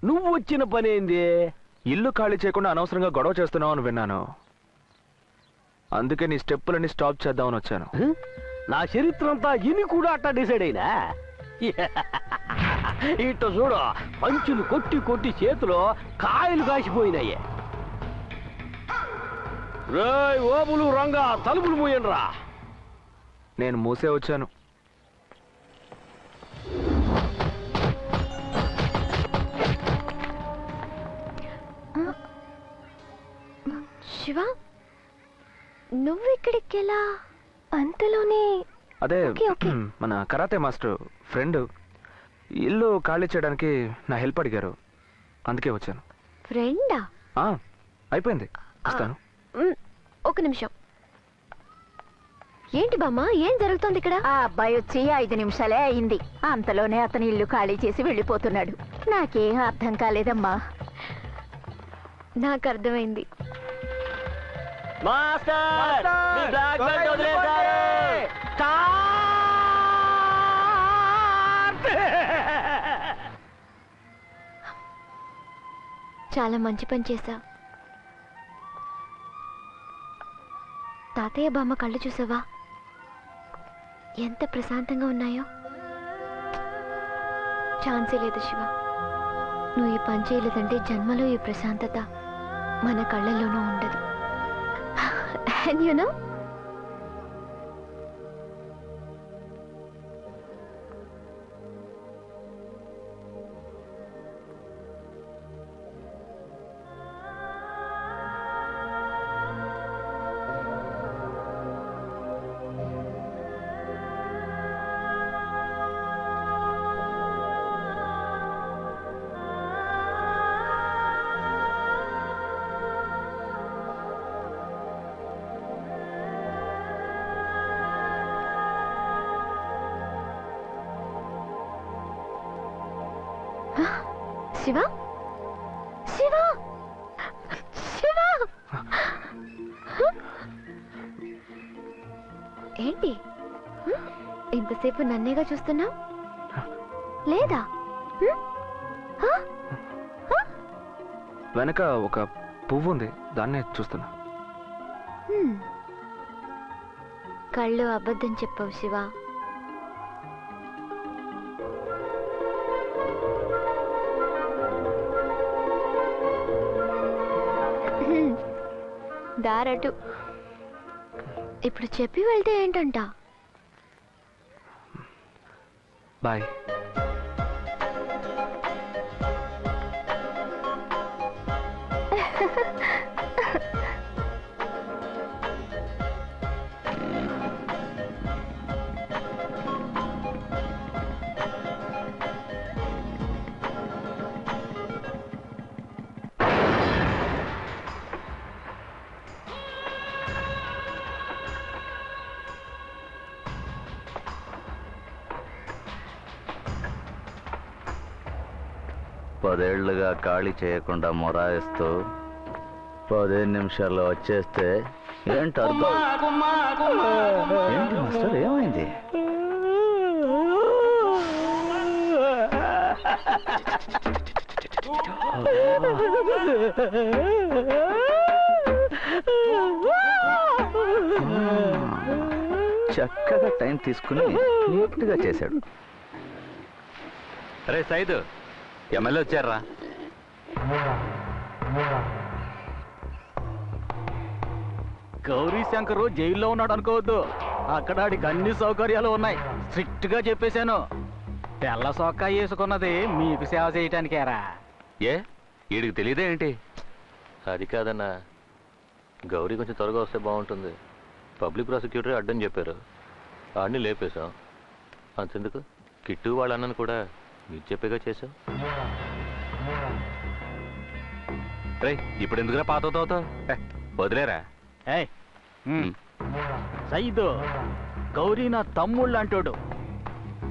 నువ్వు వచ్చిన పని ఏంది? ఇల్లు ఖాళీ చేయకుండా అనవసరంగా గొడవ చేస్తున్నావు అని విన్నాను, అందుకే నీ స్టెప్పులని స్టాప్ చేద్దామని వచ్చాను. నా చరిత్ర అంతా ఇని కూడా అట్టా డిసైడ్ అయినా. ఇట్ట చూడు, పంచులు కొట్టి కొట్టి చేతిలో కాయలు కాసిపోయినాయి. రేయ్ ఓబులు రంగా, తలుపులు మూయండ్రా. నేను మూసే వచ్చాను. శివ, నువ్వు ఇక్కడికి ఎలా? అంతలోనే అదే మన కరాటే మాస్టర్ ఫ్రెండ్ ఇల్లు ఖాళీ చేయడానికి నా హెల్ప్ అడిగారు, అందుకే వచ్చాను. ఫ్రెండా? అయిపోయింది, వస్తాను. ఒక నిమిషం. ఏంటి బామ్మ, ఏం జరుగుతోంది ఇక్కడ? ఆ అబ్బాయి వచ్చి 5 నిమిషాలే అయింది, అంతలోనే అతని ఇల్లు ఖాళీ చేసి వెళ్ళిపోతున్నాడు. నాకేం అర్థం కాలేదమ్మా. నాకు అర్థమైంది. మాస్టర్, మీ బ్లాక్ బెల్ట్ వదిలేశారు. చాలా మంచి పని చేశావు. తాతయ్య బామ్మ కళ్ళు చూసావా, ఎంత ప్రశాంతంగా ఉన్నాయో? ఛాన్సే లేదు శివ, నువ్వు ఈ పని చేయలేదంటే జన్మలో ఈ ప్రశాంతత మన కళ్ళల్లోనూ ఉండదు. And you know, Shiva, Shiva, Shiva. ఏంటి ఇంతసేపు నన్నేగా చూస్తున్నావు? లేదా? వెనక ఒక పువ్వు ఉంది, దాన్నే చూస్తున్నా. కళ్ళు అబద్ధం చెప్పవు శివ. దారటు. ఇప్పుడు చెప్పి వెళ్తే ఏంటంట? బాయ్. పదేళ్లుగా ఖాళీ చేయకుండా మొరాయిస్తూ 15 నిమిషాల్లో వచ్చేస్తే ఏంటి అర్థం? ఏంటి మాస్టర్ ఏమైంది? చక్కగా టైం తీసుకుని నీట్గా చేశాడు. అరే సైదు, ఎమ్మెల్యే వచ్చారా? గౌరీ శంకరు జైల్లో ఉన్నాడు అనుకోవద్దు. అక్కడ ఆడికి అన్ని సౌకర్యాలు ఉన్నాయి. స్ట్రిక్ట్ గా చెప్పేశాను. తెల్ల సొక్కా వేసుకున్నది మీకు సేవ చేయటానికేరా. ఏ వీడికి తెలియదే ఏంటి? అది కాదన్నా, గౌరీ కొంచెం త్వరగా వస్తే బాగుంటుంది. పబ్లిక్ ప్రాసిక్యూటర్ అడ్డం చెప్పారు, ఆడిని లేపేశాం. అంతెందుకు కిట్టు వాళ్ళ అన్నను కూడా మీరు చెప్పేగా చేశాం. రే ఇప్పుడు ఎందుకురా పాత అవుతావు? వదిలేరా. సైదు, గౌరీ నా తమ్ముళ్ళు అంటాడు.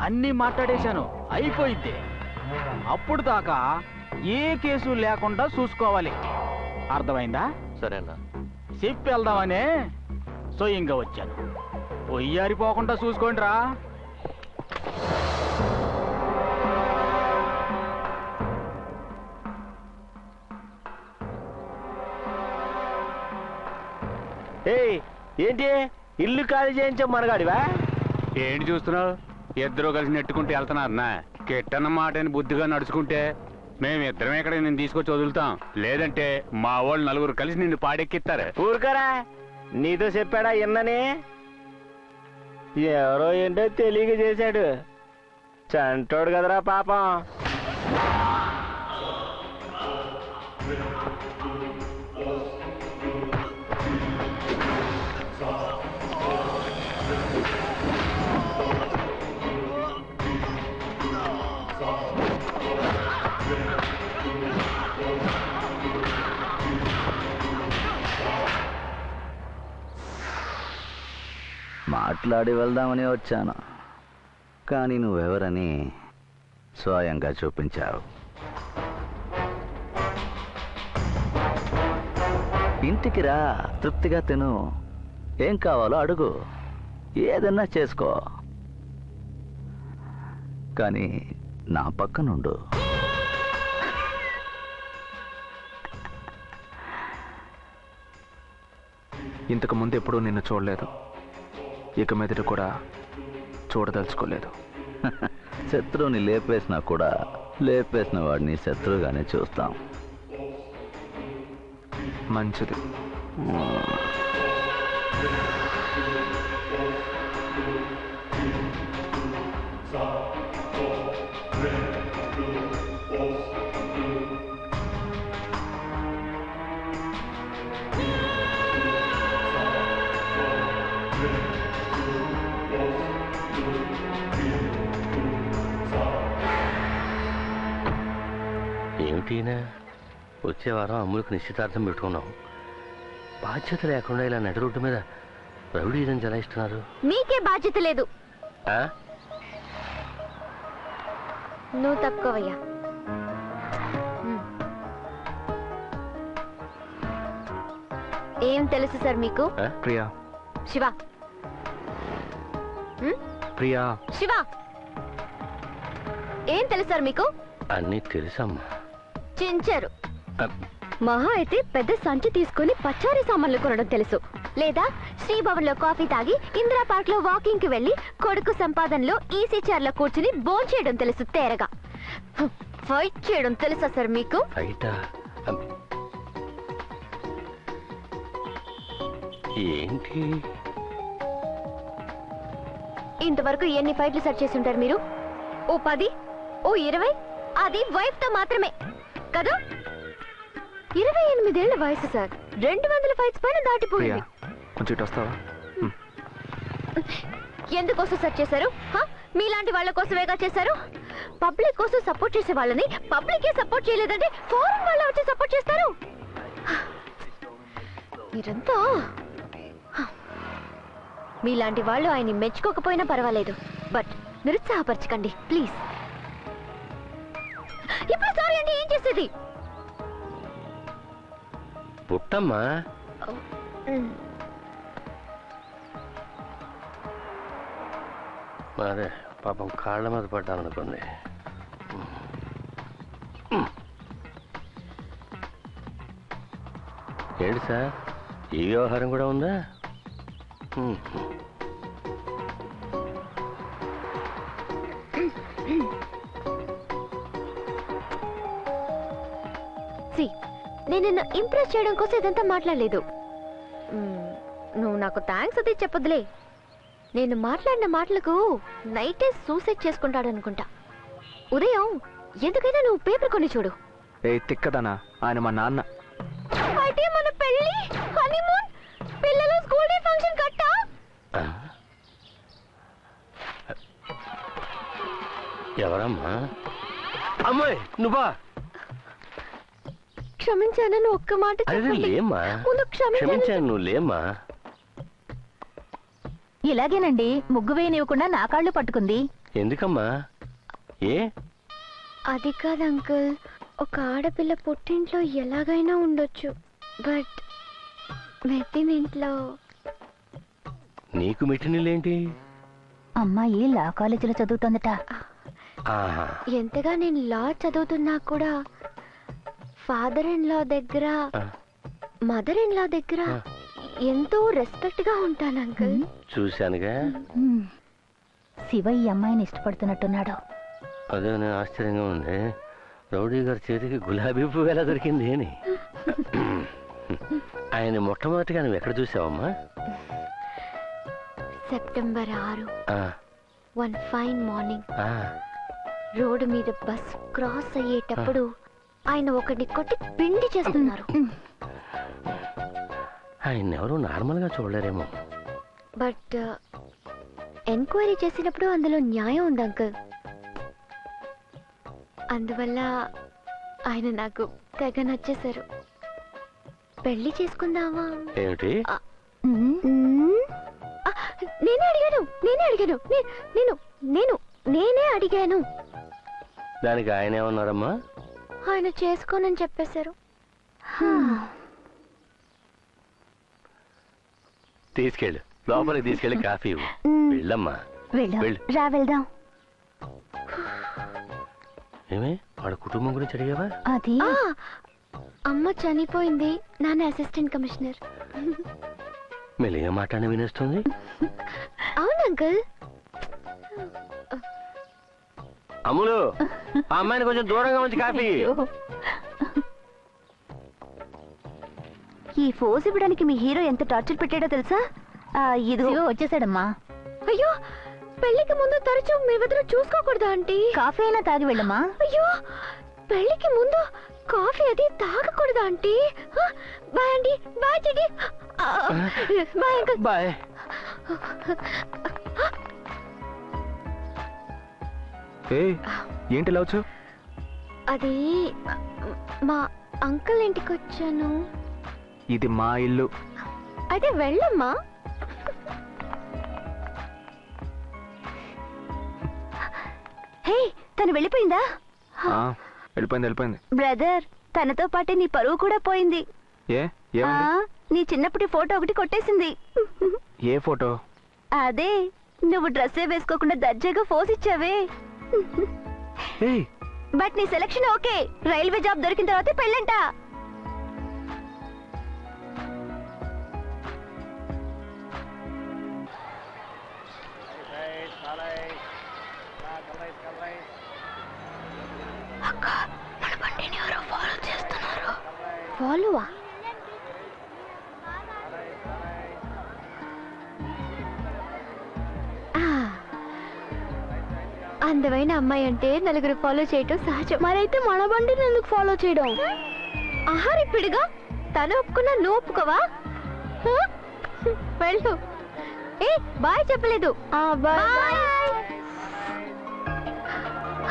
అన్నీ మాట్లాడేశాను, అయిపోయింది. అప్పుడు దాకా ఏ కేసు లేకుండా చూసుకోవాలి. అర్థమైందా? సరేనా? చెప్పి వెళ్దామనే స్వయంగా వచ్చాను. పొయ్యారిపోకుండా చూసుకోండి రా. ఏంటి ఇల్లు ఖాళీ చేయించా మనగాడివా? ఏంటి చూస్తున్నావు? ఇద్దరు కలిసి నెట్టుకుంటూ వెళ్తున్నారన్నా. కిట్టన్న మాటని బుద్ధిగా నడుచుకుంటే మేమిద్దరం ఇక్కడ నేను తీసుకొచ్చి వదులుతాం. లేదంటే మా వాళ్ళు నలుగురు కలిసి నిన్ను పాడెక్కిస్తారు. ఊరుకరా, నీతో చెప్పాడా ఇన్ననే? ఎవరో ఏంటో తెలియక చేశాడు. చంటోడు కదరా పాపం. మాట్లాడి వెళ్దామని వచ్చాను, కానీ నువ్వెవరని స్వయంగా చూపించావు. ఇంటికి రా, తృప్తిగా తిను, ఏం కావాలో అడుగు, ఏదన్నా చేసుకో, కానీ నా పక్కనుండు. ఇంతకు ముందు ఎప్పుడూ నిన్ను చూడలేదు, ఇక మీదట కూడా చూడదలుచుకోలేదు. శత్రువుని లేపేసినా కూడా లేపేసిన వాడిని శత్రువుగానే చూస్తాం. మంచిది. ఏమిటినా వచ్చే వారం అమ్ములకు నిశ్చితార్థం పెట్టుకున్నాం. బాధ్యత లేకుండా ఇలా నడి రోడ్డు మీద రౌడీజం చలాయిస్తున్నారు. మీకే బాధ్యత లేదు. నువ్వు తక్కువయ్యా. ఏం తెలుసు సార్ మీకు? ప్రియా. శివ. ప్రియా. శివ, ఏం తెలుసు సార్ మీకు? అన్నీ తెలుసమ్మా. చించారు. మహా అయితే పెద్ద సంచి తీసుకుని పచారీ సామాన్లు కొనడం తెలుసు. లేదా శ్రీభవన్ లో కాఫీ తాగి ఇందిరా పార్క్ లో వాకింగ్ కి వెళ్లి కొడుకు సంపాదనలో ఈసీ చైర్ లో కూర్చుని భోజనం చేయడం తెలుసు. తేరగా ఫైట్ చేయడం తెలుసా సార్ మీకు? ఏంటి ఇంతవరకు ఎన్ని ఫైట్లు సెట్ చేసి ఉంటారు మీరు? ఓ 10, ఓ 20, అది వైఫ్ తో మాత్రమే కదా? 28 ఏళ్ల వయసు సార్. 200 ఫైట్స్ పైన దాటిపోయింది. కొంచెం వస్తావా? ఎందుకోసం సెట్ చేశారు? మీలాంటి వాళ్ళ కోసమేగా చేశారు. పబ్లిక్ కోసం సపోర్ట్ చేసే వాళ్ళని పబ్లికే సపోర్ట్ చేయలేదంటే ఫారెన్ వాళ్ళ వచ్చి సపోర్ట్ చేస్తారు. మీరంతా మీలాంటి వాళ్ళు ఆయన్ని మెచ్చుకోకపోయినా పర్వాలేదు, బట్ నిరుత్సాహపరచకండి ప్లీజ్. ఇప్పుడు సారీ అంటే ఏం చేసేది? పుట్టమ్మా. అదే పాపం కాళ్ళ మీద పడ్డామనుకోండి. ఏంటి సార్, ఈ వ్యవహారం కూడా ఉందా? నేను నిన్ను ఇంప్రెస్ చేయడం కోసం ఇదంతా మాట్లాడలేదు. నువ్వు నాకు థ్యాంక్స్ అది చెప్పొద్దులే. నేను మాట్లాడిన మాటలకు నైటే సూసైడ్ చేసుకుంటాడు అనుకుంటా. ఉదయం ఎందుకైనా నువ్వు పేపర్ కొని చూడు. ఏ తిక్కదనా, ఆయన మా నాన్న. అయితే మన పెళ్లి, హనీమూన్, పిల్లల స్కూల్ డే ఫంక్షన్ కట్టా. ఎవరమ్మా? అమ్మాయి నువ్వా? క్షమించానని ఒక్క మాట లేమ్మా. క్షమించాను, నువ్వు లేమ్మా. ఇలాగేనండి, ముగ్గు వేయనివ్వకుండా నా కాళ్ళు పట్టుకుంది. ఎందుకమ్మా? ఏ? అది కాదు అంకుల్, ఒక ఆడపిల్ల పుట్టింట్లో ఎలాగైనా ఉండొచ్చు, బట్ మెట్టినింట్లో. నీకు మెట్టినిల్లేంటి? అమ్మాయి లా కాలేజీలో చదువుతోందట. ఎంతగా నేను లా చదువుతున్నా కూడా ఫాదర్ ఇన్ లా దగ్గర, మదర్ ఇన్ లా దగ్గర ఎంతో రెస్పెక్ట్ గా ఉంటాను అంకుల్. చూశానుగా. శివ ఈ అమ్మాయిని ఇష్టపడుతున్నట్టున్నాడు. అదే ఆశ్చర్యంగా ఉంది. రౌడీ గారి చేతికి గులాబీ పువ్వు ఎలా దొరికింది అని. ఆయన మొట్టమొదటిగా నువ్వు ఎక్కడ చూసావమ్మా? September 6 one fine morning road మీద బస్ క్రాస్ అయ్యేటప్పుడు ఆయన ఒకటి కొట్టి పిండి చేస్తున్నారు. ఆయన ఎవరు నార్మల్ గా చూడలేరేమో. బట్ ఎంక్వైరీ చేసినప్పుడు అందులో న్యాయం ఉంది అంకుల్. అందువల్ల ఆయన నాకు తెగ నచ్చేశారు. పెళ్లి చేసుకుందామా? ఏమిటి? నేనే అడిగాను. దానికి ఆయన ఏమన్నారమ్మా? ఆయన చేసుకోనని చెప్పేశారు. తీసుకెళ్ళు, లోపలికి తీసుకెళ్ళి కాఫీ ఇవ్వు. వెళ్ళమ్మా. రా వెళ్దాం. ఏమే వాడు కుటుంబం గురించి అడిగావా? అది అమ్మ చనిపోయింది, నాన్న అసిస్టెంట్ కమిషనర్. మెల్లిగా మాట్లాడి వినేస్తుంది. అవును అంకుల్. అమ్ములు, ఆ అమ్మాయిని కొంచెం దూరంగా ఉంచి కాఫీ. ఈ ఫోజ్ ఇవ్వడానికి మీ హీరో ఎంత టార్చర్ పెట్టాడో తెలుసా? ఇది వచ్చేసాడమ్మా. అయ్యో, పెళ్లికి ముందు తరచూ మీ వద్దరు చూసుకోకూడదా ఆంటీ? కాఫీ అయినా తాగి వెళ్ళమ్మా. అయ్యో, పెళ్లికి ముందు కాఫీ అది తాగకూడదా ఆంటీ? బాయ్ అండి. బాయ్ చెడి. Bye uncle. బాయ్. ఏంటి లవచ్చు? అది మా అంకుల్ ఇంటికి వచ్చాను. ఇది మా ఇల్లు. అయితే వెళ్ళమ్మా. హే, తను వెళ్ళిపోయిందా? వెళ్ళిపోయింది. బ్రదర్, తనతో పాటే నీ పరువు కూడా పోయింది. నీ చిన్నప్పటి ఫోటో ఒకటి కొట్టేసింది. ఏ ఫోటో? అదే నువ్వు డ్రెస్సే వేసుకోకుండా దర్జాగా ఫోజ్ ఇచ్చావే. బట్ నీ సెలక్షన్ ఓకే. రైల్వే జాబ్ దొరికిన తర్వాత పెళ్ళంట. ఫాలోవా? అందమైన అమ్మాయి అంటే నలుగురు ఫాలో చేయటం సహజం. మరైతే మన బండిని ఎందుకు ఫాలో చేయడం? ఆహారిపిడిగా తను ఒప్పుకున్నా నువ్వు ఒప్పుకోవా? వెళ్ళు. ఏ బాయ్ చెప్పలేదు.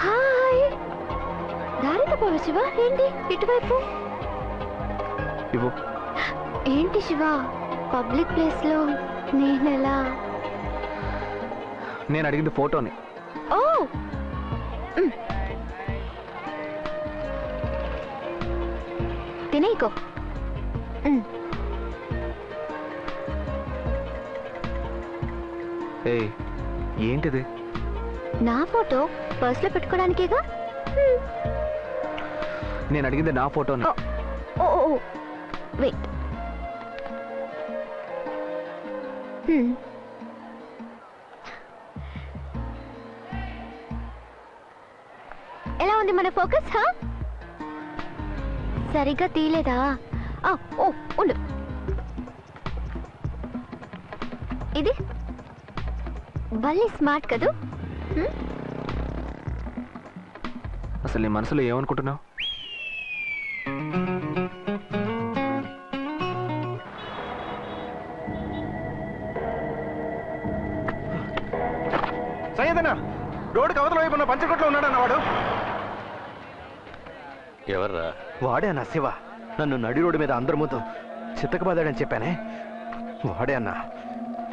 హాయ్. దారితో పోవ శివ. ఏంటి ఇటువైపు? ఏంటి శివ, పబ్లిక్ ప్లేస్ లో నేనెలా? నేను అడిగింది ఫోటోని. ఓ, తినేకో. ఏంటిది? నా ఫోటో పర్స్లో పెట్టుకోవడానికేగా. నేను అడిగింది నా ఫోటోని. ఓ వెయిట్. ఎలా ఉంది మన ఫోకస్? సరిగ్గా తీయలేదా? ఓ ఉండు. ఇది భలే స్మార్ట్ కదూ. అసలు నీ మనసులో ఏమనుకుంటున్నావు? సయ్యదనా, రోడ్డుకి అవతల వైపు ఉన్న పంచకొట్లో ఉన్నాడన్న వాడు. ఎవర్రా? వాడే అన్న శివ. నన్ను నడి రోడ్డు మీద అందరి ముందు చిత్తకబాదాడని చెప్పానే, వాడే అన్న.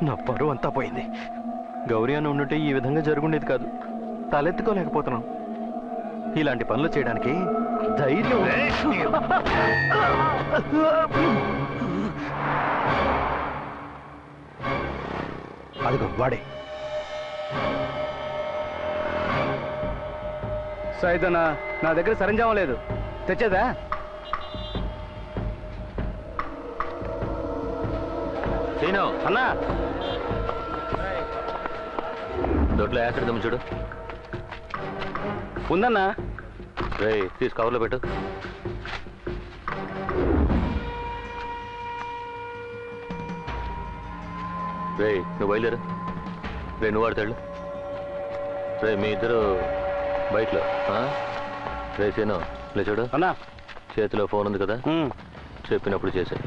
నా పరువు అంతా పోయింది. గౌరీ అన్న ఉండుంటే ఈ విధంగా జరుగుండేది కాదు. తలెత్తుకోలేకపోతున్నాం. ఇలాంటి పనులు చేయడానికి ధైర్యం. అదిగో వాడే. సైదనా, నా దగ్గర సరంజామం లేదు, తెచ్చేదా? సీను అన్నా, దొడ్లో యాసిడ్ దమ్ము చూడు. ఉందన్నా. తీసి కవర్లో పెట్టు. నువ్వు బయలుదేరు. నువ్వు వాడతాడు. మీ ఇద్దరు బయటలో. సీను లే చూడు అన్నా, చేతిలో ఫోన్ ఉంది కదా, చెప్పినప్పుడు చేసే.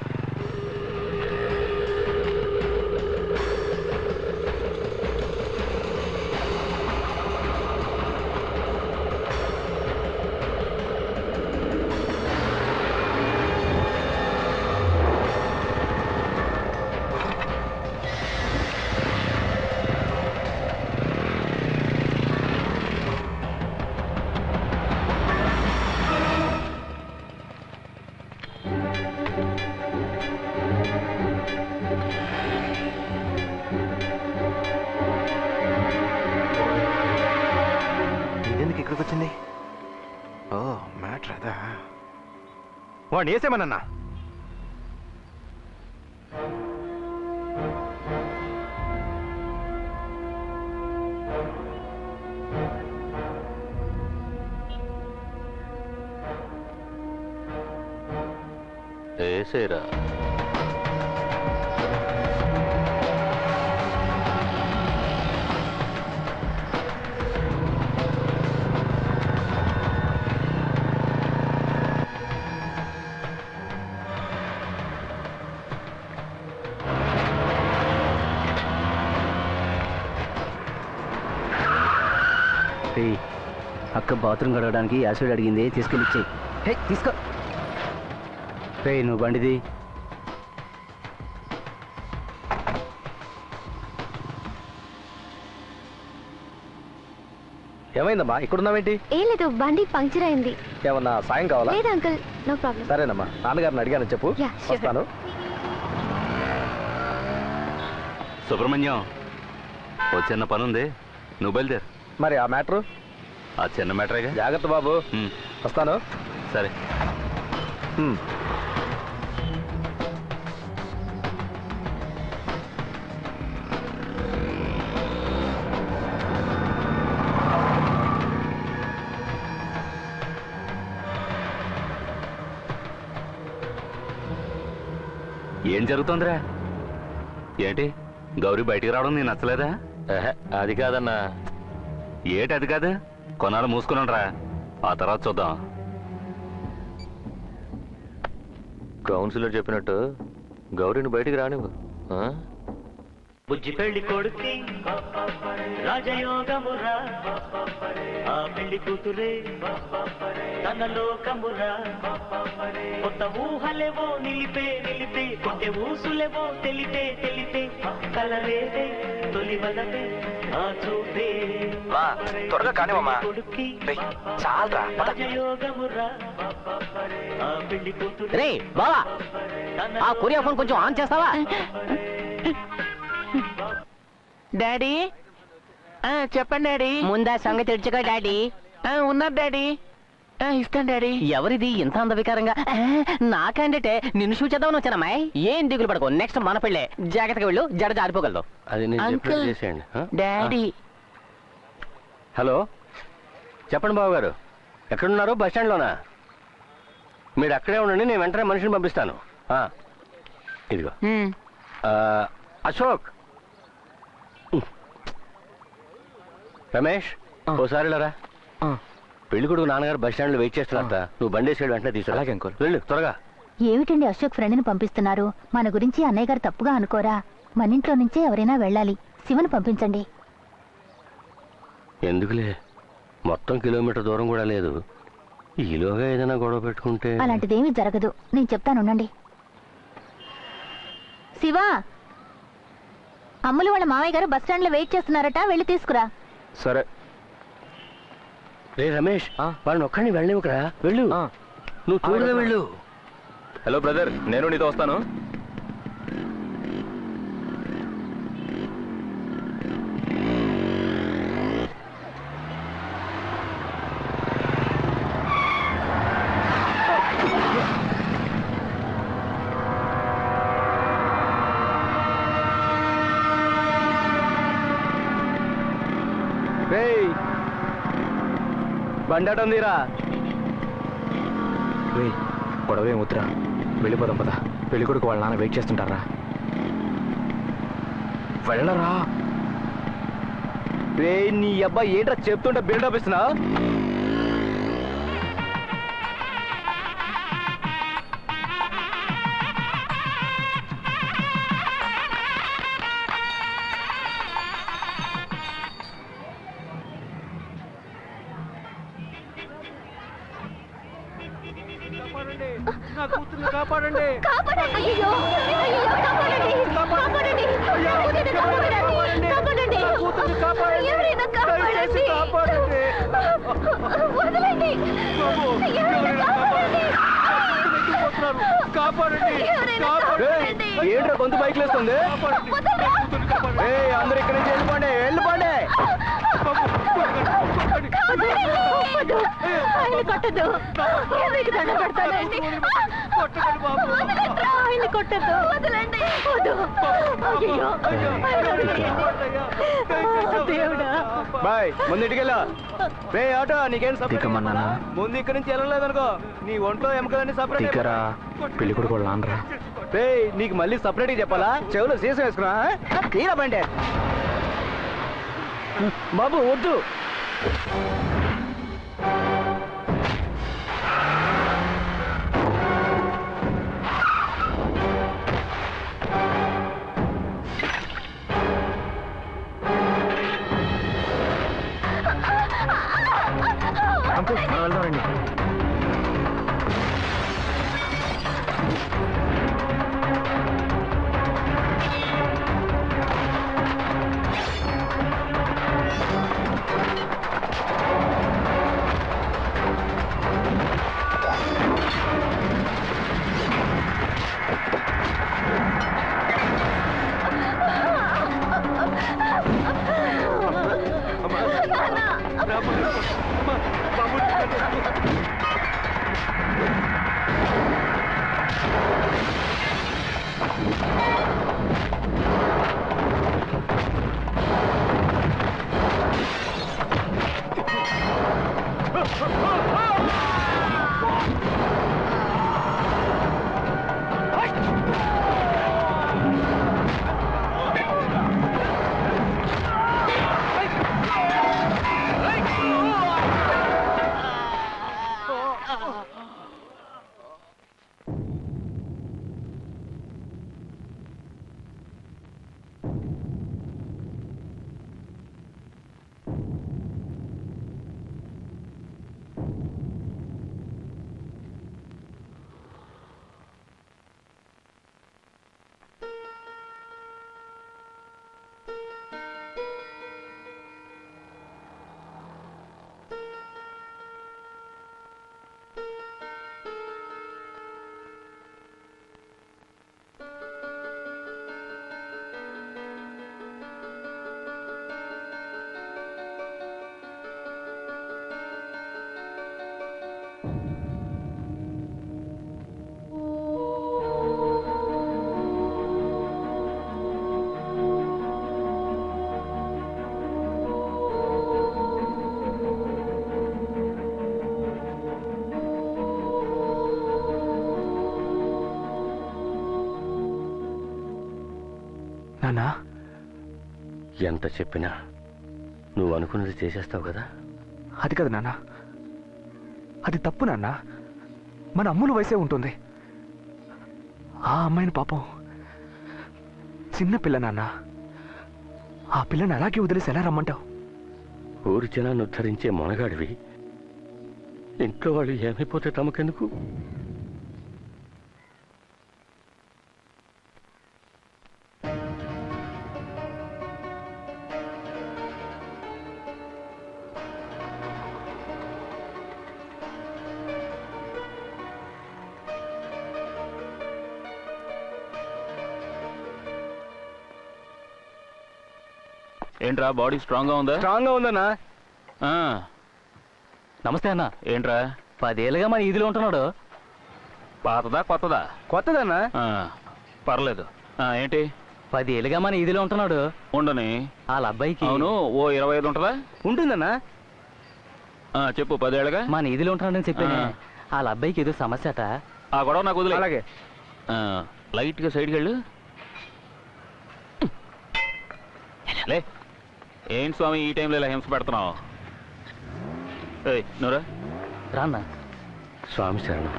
ఇక్కడికి వచ్చింది? ఓ మ్యాటర్ అదా. వాడిని వేసేమన్నా. వేసేరా. అక్క బాత్రూమ్ గడవడానికి యాసిడ్ అడిగింది, తీసుకెళ్ళి తీసుకో. నువ్వు బండిది. ఏమైందమ్మా, ఇక్కడున్నావేంటి? ఏం లేదు, బండి పంక్చర్ అయింది. ఏమన్నా సాయం కావాలా? లేదు అంకుల్, నో ప్రాబ్లం. సరేనమ్మా, నాన్నగారిని అడిగాను చెప్పు. వస్తాను. సుబ్రహ్మణ్యం, ఓ చిన్న పని ఉంది, నువ్వు బయలుదేరు. మరి ఆ మ్యాటరు? ఆ చిన్న మ్యాటరేగా. జాగ్రత్త బాబు. వస్తాను. సరే. ఏం జరుగుతుందిరా? ఏంటి గౌరీ బయటికి రావడం నీకు నచ్చలేదా? అది కాదన్నా. ఏటి అది కాదు? కొన్నాళ్ళు మూసుకున్నారా, ఆ తర్వాత చూద్దాం. కౌన్సిలర్ చెప్పినట్టు గౌరీని బయటికి రానివ్వు. బుజ్జి పెళ్లి కొడుకి రాజయోగమురా, ఆ పెళ్లి కూతురే తన లోకమురా. కొత్త ఊహలేవో నిలిపే నిలిపే, కొట్టే ఊసులేవో తెలిపే తెలిపే, కలరేదే తొలి వలపే ఆ చూపే. త్వరగా కానివమ్మా. రాజయోగమురా, ఆ పెళ్లి కూతురే. బావా ఆ కొరియా ఫోన్ కొంచెం ఆన్ చేస్తావా? డాడీ చెప్పండి డాడీ. ముందా సంగతి తెచ్చుకో డాడీ. ఉన్నారు డాడీ. ఇస్తాను డాడీ. ఎవరిది ఇంత అందవికారంగా? నాకంటే నిన్ను చూచేద్దామని వచ్చానమ్మాయి. ఏం దిగులు పడకు, నెక్స్ట్ మన పెళ్ళే. జాగ్రత్తగా వెళ్ళు, జడ జారిపోగలదు. అది నేను చెప్పినట్టు చేసేయండి. డాడీ. హలో, చెప్పండి బాబు గారు, ఎక్కడున్నారు? బస్ స్టాండ్లోనా? మీరు అక్కడే ఉండండి, నేను వెంటనే మనిషిని పంపిస్తాను. ఇదిగో అశోక్. రమేష్, ఓసారి లేరా. పెళ్లి కొడుకు నాన్నగారు బస్ స్టాండ్ లో వెయిట్ చేస్తున్నారట. నువ్వు బండేసాడు వెంటనే తీసుకురా. వెళ్ళు త్వరగా. ఏమిటండి అశోక్ ఫ్రెండ్ని పంపిస్తున్నారు? మన గురించి అన్నయ్య గారు తప్పుగా అనుకోరా? మన ఇంట్లో నుంచే ఎవరైనా వెళ్ళాలి. శివను పంపించండి. ఎందుకులే, మొత్తం కిలోమీటర్ దూరం కూడా లేదు. ఈలోగా ఏదైనా గొడవ పెట్టుకుంటే. అలాంటిదేమీ జరగదు, నేను చెప్తానుండండి. శివ, అమ్ములు వాళ్ళ మామయ్య గారు బస్ స్టాండ్ లో వెయిట్ చేస్తున్నారట, వెళ్ళి తీసుకురా. సరే. రే రమేష్, వాళ్ళని ఒక్కడిని వెళ్ళనివ్వకరా. వెళ్ళు, నువ్వు తోడుగా వెళ్ళు. హలో బ్రదర్, నేను నీతో వస్తాను. బండటం తీరా. గొడవ ఏమవుతురా, వెళ్ళిపోదాం పదా. పెళ్లి కొడుకు వాళ్ళ నాన్న వెయిట్ చేస్తుంటారా. వెళ్ళరా. రే నీ అబ్బాయి ఏంట్రా చెప్తుంటే బిల్డప్ ఇస్తున్నా? నా కూతుర్ని కాపాడండి. అయ్యో, కాపాడండి. ఎవరైనా కాపాడండి. వదలండి. ఏంట్రా గొంతు బైక్ లేస్తుంది? అందరు ఇక్కడి నుంచి వెళ్ళిపోండి, వెళ్ళిపోండి. ఆయన కొట్టదు, మీకు దండ పెడతానండి. ఆయన కొట్టదు, వదలండి. దేవుడా. బాయ్, ముందు ఇంటికెళ్ళా. రే ఆటో, నీకేం దిగమన్నానా? ముందు ఇక్కడి నుంచి వెళ్ళలేదనుకో, నీ ఒంట్లో ఎముకలన్నీ సపరేట్. దిగరా, పెళ్లి కొడుకు వాళ్ళ నాన్నరా. రే నీకు మళ్ళీ సపరేట్గా చెప్పాలా? చెవులు సీసం వేసుకున్నా తీరా బండి. బాబు వద్దు. వెళ్దామండి. నాన్నా ఎంత చెప్పినా నువ్వు అనుకున్నది చేసేస్తావు కదా. అది కదా నాన్న, అది తప్పు నాన్న. మన అమ్ముల వయసే ఉంటుంది. ఆ అమ్మాయిని పాపం చిన్న పిల్ల నాన్న. ఆ పిల్లని అలాగే వదిలేసి ఎలా రమ్మంటావు? ఊరి జనాన్ని ఉద్ధరించే మొనగాడివి, ఇంట్లో వాళ్ళు ఏమైపోతే తమకెందుకు? ఏంట్రా బాడీ స్ట్రాంగ్ గా ఉందా? స్ట్రాంగ్ గా ఉందన్నా. నమస్తే అన్న. ఏంట్రా 10 ఏళ్ళుగా మన ఈదిలో ఉంటున్నాడు. పాతదా కొత్తదా? కొత్తదన్నా. పర్లేదు. ఏంటి 10 ఏళ్ళుగా మన ఈదిలో ఉంటున్నాడు. ఉండని వాళ్ళ అబ్బాయికి అవును ఓ 25 ఉంటుందా? ఉంటుందన్నా. చెప్పు 10 ఏళ్ళగా మన ఈదిలో ఉంటున్నాడని చెప్పాను. వాళ్ళ అబ్బాయికి ఏదో సమస్య అట. ఆ గొడవ నాకు వదిలే. అలాగే. లైట్ గా సైడ్కి వెళ్ళు. లే ఏంటి స్వామి ఈ టైంలో ఇలా హింస పెడుతున్నావు? నువ్వురా రాన్నా. స్వామి శరణం.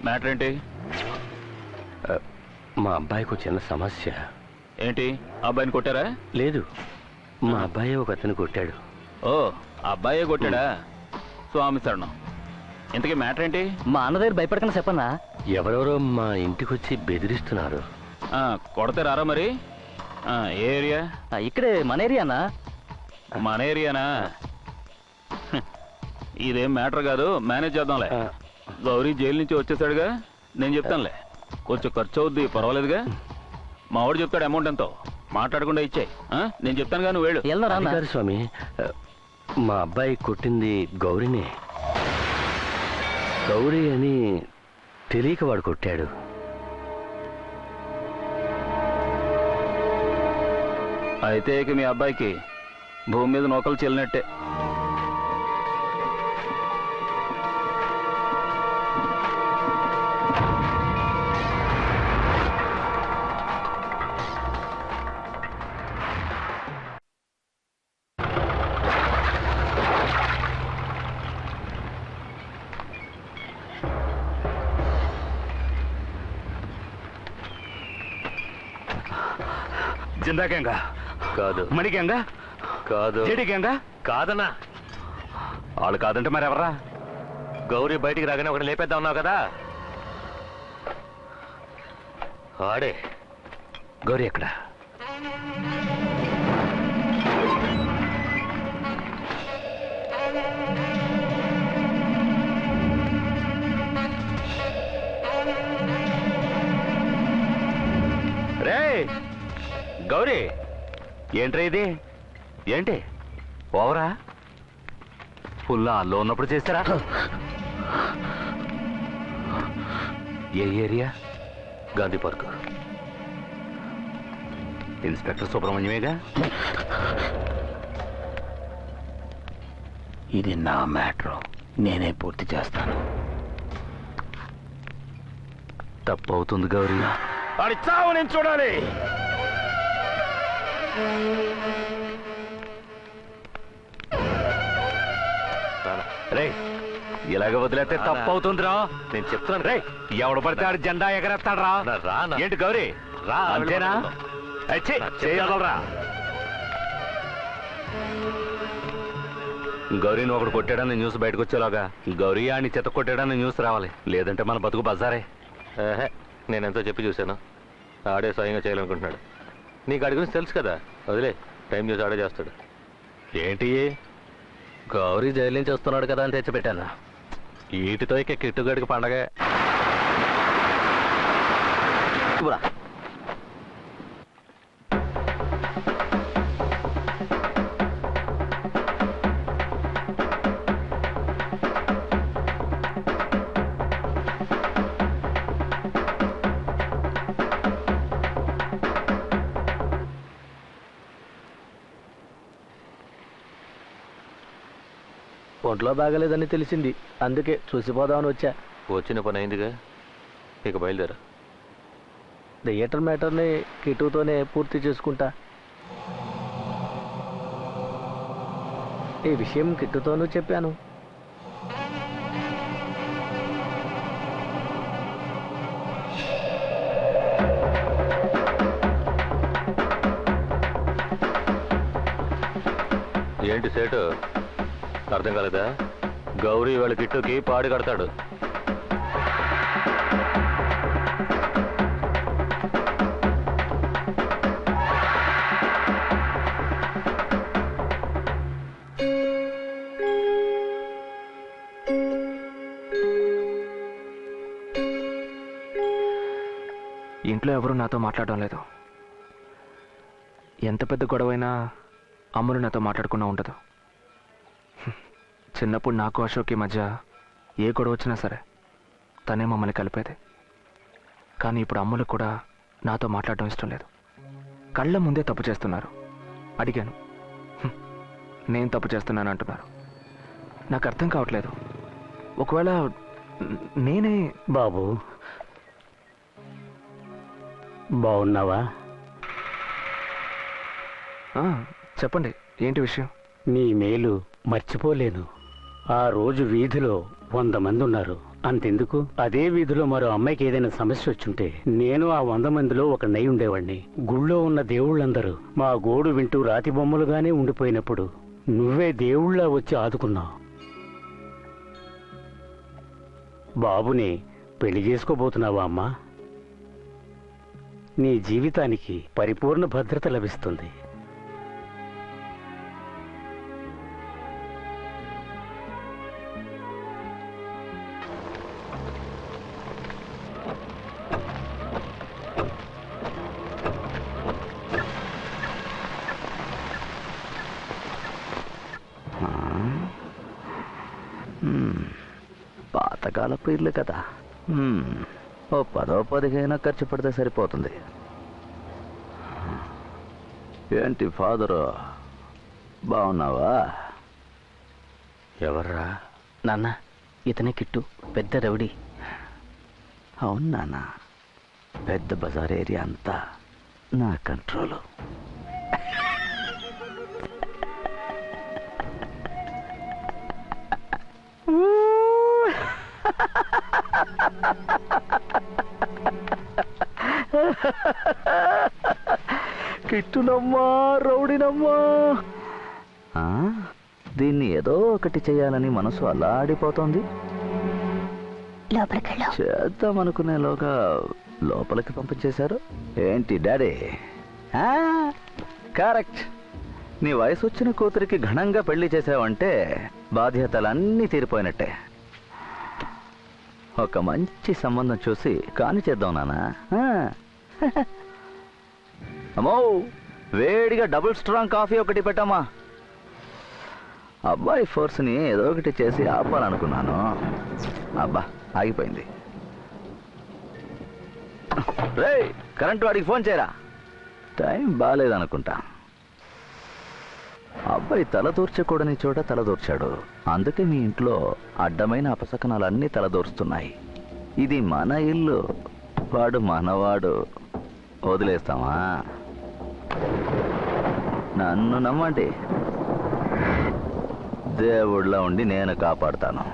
మ్యాటర్ ఏంటి? మా అబ్బాయికి ఒక చిన్న సమస్య. ఏంటి అబ్బాయిని కొట్టారా? లేదు, మా అబ్బాయి ఒక అతను కొట్టాడు. ఓ అబ్బాయే కొట్టాడా? స్వామి శరణం. ఇంతకీ మ్యాటర్ ఏంటి? మా అన్న దగ్గర భయపడకుండా చెప్పన్నా. ఎవరెవరో మా ఇంటికి వచ్చి బెదిరిస్తున్నారు. కొడతే రారా మరి? ఏ ఏరియా? ఇక్కడే మన ఏరియానా. మన ఏరియానా? ఇదేం మ్యాటర్ కాదు, మేనేజ్ చేద్దాంలే. గౌరీ జైలు నుంచి వచ్చేసాడుగా, నేను చెప్తానులే. కొంచెం ఖర్చు అవుద్ది, పర్వాలేదుగా. మా వాడు చెప్తాడు అమౌంట్ ఎంతో, మాట్లాడకుండా ఇచ్చాయి. నేను చెప్తానుగా, నువ్వు వెళ్ళు. స్వామి, మా అబ్బాయి కొట్టింది గౌరీనే. గౌరీ అని తెలియక వాడు కొట్టాడు. అయితే ఇక మీ అబ్బాయికి భూమి మీద నూకలు చెల్లినట్టే. జిందా గ్యాంగా? కాదు. మణి గ్యాంగా? కాదు. జేడి గ్యాంగా? కాదన్నా. వాళ్ళు కాదంటే మరి ఎవరా? గౌరీ బయటికి రాగానే ఒకటి లేపేద్దాం ఉన్నావు కదా, ఆడే. గౌరీ ఎక్కడ? రే గౌరీ, ఏంట్రా ఇది? ఏంటి ఓవరా? ఫుల్ ఆల్లో ఉన్నప్పుడు చేస్తారా? ఏ ఏరియా? గాంధీ పార్క్. ఇన్స్పెక్టర్ సుబ్రహ్మణ్యమేగా? ఇది నా మ్యాటర్, నేనే పూర్తి చేస్తాను. తప్పు అవుతుంది గౌరీ. వాడి చావు నేను చూడాలి. రే ఇలాగ వదిలేస్తే తప్పు అవుతుందిరా. నేను చెప్తున్నాను. రే ఎవడు పడితే ఆడు జెండా ఎగరేస్తాడరా. ఏంటి గౌరీ రా? అంతేనా? చేయగలరా? గౌరీని ఒకడు కొట్టాడని న్యూస్ బయటకు వచ్చేలాగా గౌరీ ఆడిని చెత్త కొట్టాడని న్యూస్ రావాలి, లేదంటే మన బతుకు బజారే. నేను ఎంతో చెప్పి చూశాను, ఆడే స్వయంగా చేయాలనుకుంటున్నాడు. నీకు ఆడి గురించి తెలుసు కదా, వదిలే. టైం చూసి ఆడే చేస్తాడు. ఏంటి గౌరీ జైలు నుంచి వస్తున్నాడు కదా అని తెచ్చిపెట్టాను. వీటితో ఇక కిట్టుగడికి పండగ. ఒంట్లో బాగలేదని తెలిసింది, అందుకే చూసిపోదామని వచ్చా. వచ్చిన పని అయిందిగా, ఇక బయలుదేరా. థియేటర్ మ్యాటర్ని కిట్టుతోనే పూర్తి చేసుకుంటా. ఈ విషయం కిట్టుతోనూ చెప్పాను. ఏంటి సేటు అర్థం కాలేదా? గౌరీ వాళ్ళ కిట్టుకి పాడి కడతాడు. ఇంట్లో ఎవరు నాతో మాట్లాడడం లేదు. ఎంత పెద్ద గొడవైనా అమ్ములు నాతో మాట్లాడకుండా ఉండదు. చిన్నప్పుడు నాకు అశోక్కి మధ్య ఏ గొడవ వచ్చినా సరే తనే మమ్మల్ని కలిపేది. కానీ ఇప్పుడు అమ్ములు కూడా నాతో మాట్లాడడం ఇష్టం లేదు. కళ్ళ ముందే తప్పు చేస్తున్నారు. అడిగాను, నేను తప్పు చేస్తున్నాను అంటున్నారు. నాకు అర్థం కావట్లేదు. ఒకవేళ నేనే... బాబు బాగున్నావా? చెప్పండి, ఏంటి విషయం? నీ మేలు మర్చిపోలేను. ఆ రోజు వీధిలో 100 మంది ఉన్నారు. అంతెందుకు, అదే వీధిలో మరో అమ్మాయికి ఏదైనా సమస్య వచ్చుంటే నేను ఆ 100 మందిలో ఒకనై ఉండేవాణ్ణి. గుళ్ళో ఉన్న దేవుళ్ళందరూ మా గోడు వింటూ రాతి బొమ్మలుగానే ఉండిపోయినప్పుడు నువ్వే దేవుళ్ళ వచ్చి ఆదుకున్నావు. బాబుని పెళ్లి చేసుకోబోతున్నావా అమ్మా? నీ జీవితానికి పరిపూర్ణ భద్రత లభిస్తుంది. పాతకాలపు ఇల్లు కదా, ఓ 10-15 ఖర్చు పడితే సరిపోతుంది. ఏంటి ఫాదరు, బాగున్నావా? ఎవర్రా? నాన్న, ఇతనే కిట్టు, పెద్ద రౌడీ. అవును నాన్న, పెద్ద బజార్ ఏరియా అంతా నా కంట్రోలు. కిట్టునమ్మా, రౌడీనమ్మా. దీన్ని ఏదో ఒకటి చేయాలని మనసు అల్లాడిపోతోంది. చేద్దామనుకునేలోగా లోపలికి పంపించేశారు. ఏంటి డాడీ? కరెక్ట్. నీ వయసు వచ్చిన కూతురికి ఘనంగా పెళ్లి చేసావంటే బాధ్యతలన్నీ తీరిపోయినట్టే. ఒక మంచి సంబంధం చూసి కాని చేద్దాం నాన్నా. అమ్మో, వేడిగా డబుల్ స్ట్రాంగ్ కాఫీ ఒకటి పెట్టమ్మా. అబ్బాయి ఫోర్స్ని ఏదో ఒకటి చేసి ఆపాలనుకున్నాను. అబ్బా, ఆగిపోయింది. రే, కరెంటు వాడికి ఫోన్ చేయరా. టైం బాగాలేదనుకుంటా. అబ్బాయి తల దూర్చకూడని చోట తల దూర్చాడు. అందుకే మీ ఇంట్లో అడ్డమైన అపశకనాలన్నీ తలదూరుస్తున్నాయి. ఇది మన ఇల్లు, వాడు మనవాడు. వదిలేస్తామా? నన్ను నమ్మండి, దేవుళ్ళ ఉండి నేను కాపాడుతాను.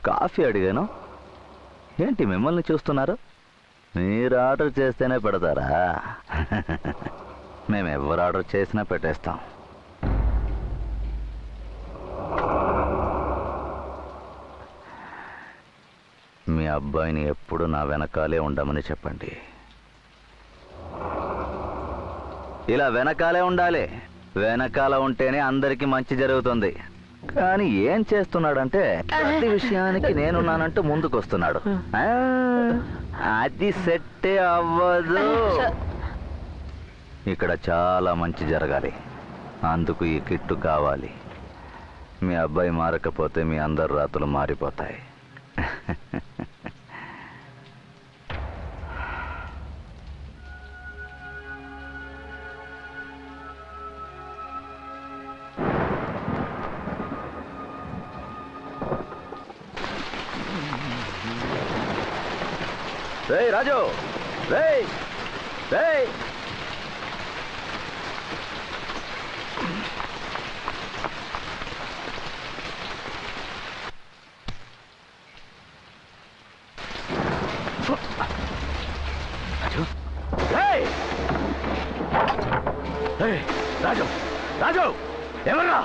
కాఫీ అడిగాను, ఏంటి మిమ్మల్ని చూస్తున్నారు? మీరు ఆర్డర్ చేస్తేనే పెడతారా? మేము ఎవరు ఆర్డర్ చేసినా పెట్టేస్తాం. మీ అబ్బాయిని ఎప్పుడు నా వెనకాలే ఉండమని చెప్పండి. ఇలా వెనకాలే ఉండాలి. వెనకాల ఉంటేనే అందరికీ మంచి జరుగుతుంది. కానీ ఏం చేస్తున్నాడంటే ప్రతి విషయానికి నేనున్నానంటూ ముందుకు వస్తున్నాడు. అది సెట్టే అవ్వదు. ఇక్కడ చాలా మంచి జరగాలి. అందుకు ఈ కిట్టు కావాలి. మీ అబ్బాయి మారకపోతే మీ అందరు రాతులు మారిపోతాయి. రేయ్ రాజు, రేయ్ రేయ్. రాజు, రాజు, ఎవరా?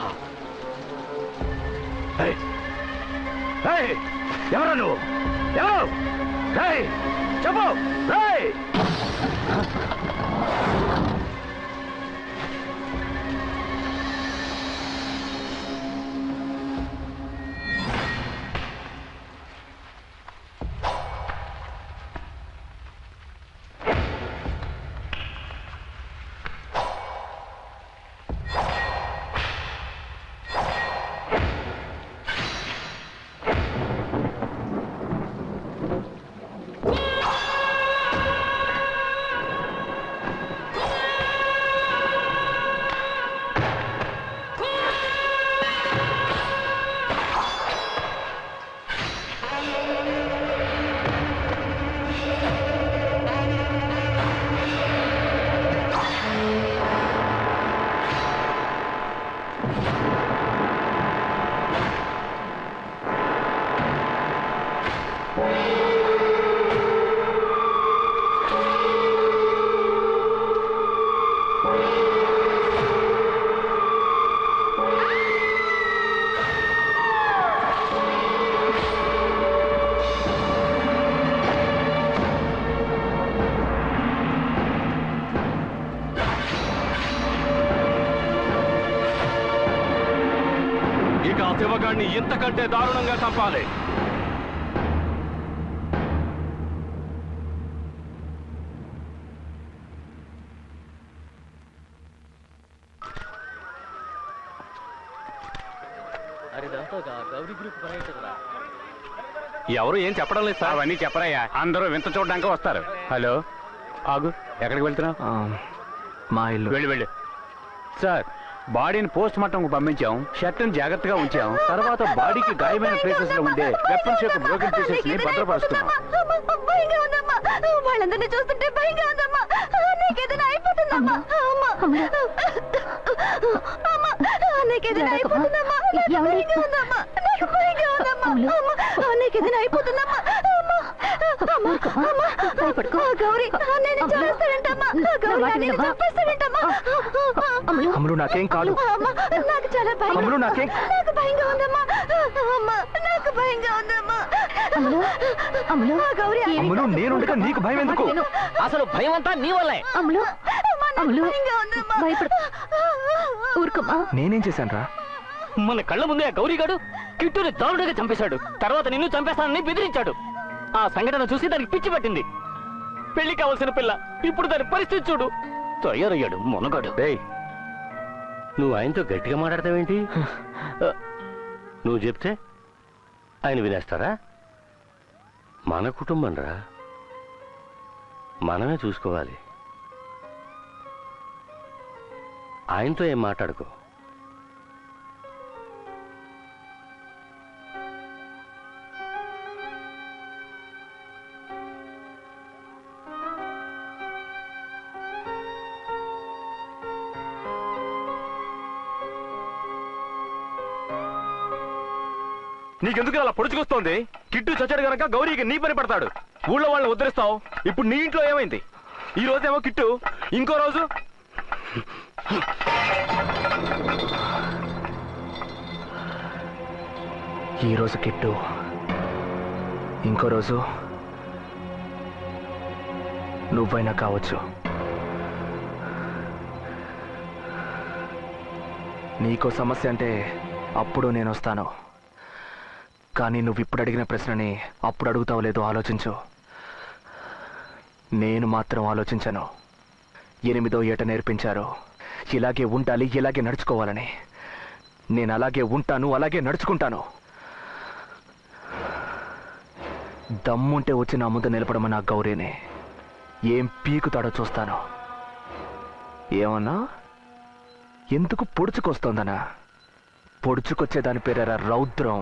ఎవరా నువ్వు? ఎవరు? చెప్పు. శివగాడిని ఇంతకంటే దారుణంగా చంపాలి. ఎవరు ఏం చెప్పడం లేదు సార్. అవన్నీ చెప్పరయ్యా, అందరూ వింత చూడడానికి వస్తారు. హలో, ఆగు, ఎక్కడికి వెళ్తున్నావు? మా ఇల్లు. వెళ్ళు. సార్, బాడీని పోస్ట్ మార్టం పంపించాం, షర్ట్ని జాగ్రత్తగా ఉంచాం. తర్వాత బాడీకి గాయమైన ప్లేసెస్ లో ఉండే వెపన్స్ యొక్క బ్రోకెన్ పీసెస్ ని భద్రపరుస్తున్నాం. వాళ్ళందరినీ చూస్తుంటే భయంగా ఉందమ్మా. నీకేదైనా అయిపోతుందమ్మా. నీకేదైనా అయిపోతుందమ్మా. నీకేదైనా అయిపోతుందమ్మా. గౌరీ నేను చేస్తానంటమ్మా. గౌరీ చంపేస్తానంటమ్మా. అమలు నాకేం కాదు. నాకు చాలా భయం. అమలు నాకేం. నాకు భయంగా ఉందమ్మా. నాకు భయంగా ఉందమ్మా. గౌరీ అమలు నేనుండగా నీకు భయం ఎందుకు? అసలు భయం అంతా నీ వల్లే. నేనేం చేశాను రా? మన కళ్ళ ముందే ఆ గౌరీగాడు కిట్టుని దారుణంగా చంపేశాడు. తర్వాత నిన్ను చంపేస్తానని బెదిరించాడు. ఆ సంఘటన చూసి దానికి పిచ్చి పట్టింది. పెళ్లి కావాల్సిన పిల్ల ఇప్పుడు దాని పరిస్థితి చూడు. తయారయ్యాడు మొనగాడు. నువ్వు ఆయనతో గట్టిగా మాట్లాడతావేంటి? నువ్వు చెప్తే ఆయన వినేస్తారా? మన కుటుంబం రా, మనమే చూసుకోవాలి. ఆయనతో ఏం మాట్లాడుకో. నీకెందుకు అలా పొడుచుకొస్తోంది? కిట్టు చచ్చాడు గనక గౌరీకి నీ పని పడతాడు. ఊళ్ళో వాళ్ళని ఉద్ధరిస్తావు. ఇప్పుడు నీ ఇంట్లో ఏమైంది? ఈ రోజేమో కిట్టు, ఇంకో రోజు ఈ రోజు కిట్టు, ఇంకో రోజు నువ్వైనా కావచ్చు. నీకో సమస్య అంటే అప్పుడు నేను వస్తాను. కానీ నువ్వు ఇప్పుడు అడిగిన ప్రశ్నని అప్పుడు అడుగుతావు లేదో ఆలోచించు. నేను మాత్రం ఆలోచించను. 8వ ఏట నేర్పించారు ఇలాగే ఉండాలి, ఇలాగే నడుచుకోవాలని. నేను అలాగే ఉంటాను, అలాగే నడుచుకుంటాను. దమ్ముంటే వచ్చి నా ముందు నిలబడమని ఆ గౌరీని ఏం పీకుతాడో చూస్తాను. ఏమన్నా? ఎందుకు పొడుచుకొస్తోందనా? పొడుచుకొచ్చే దాని పేరేరా రౌద్రం.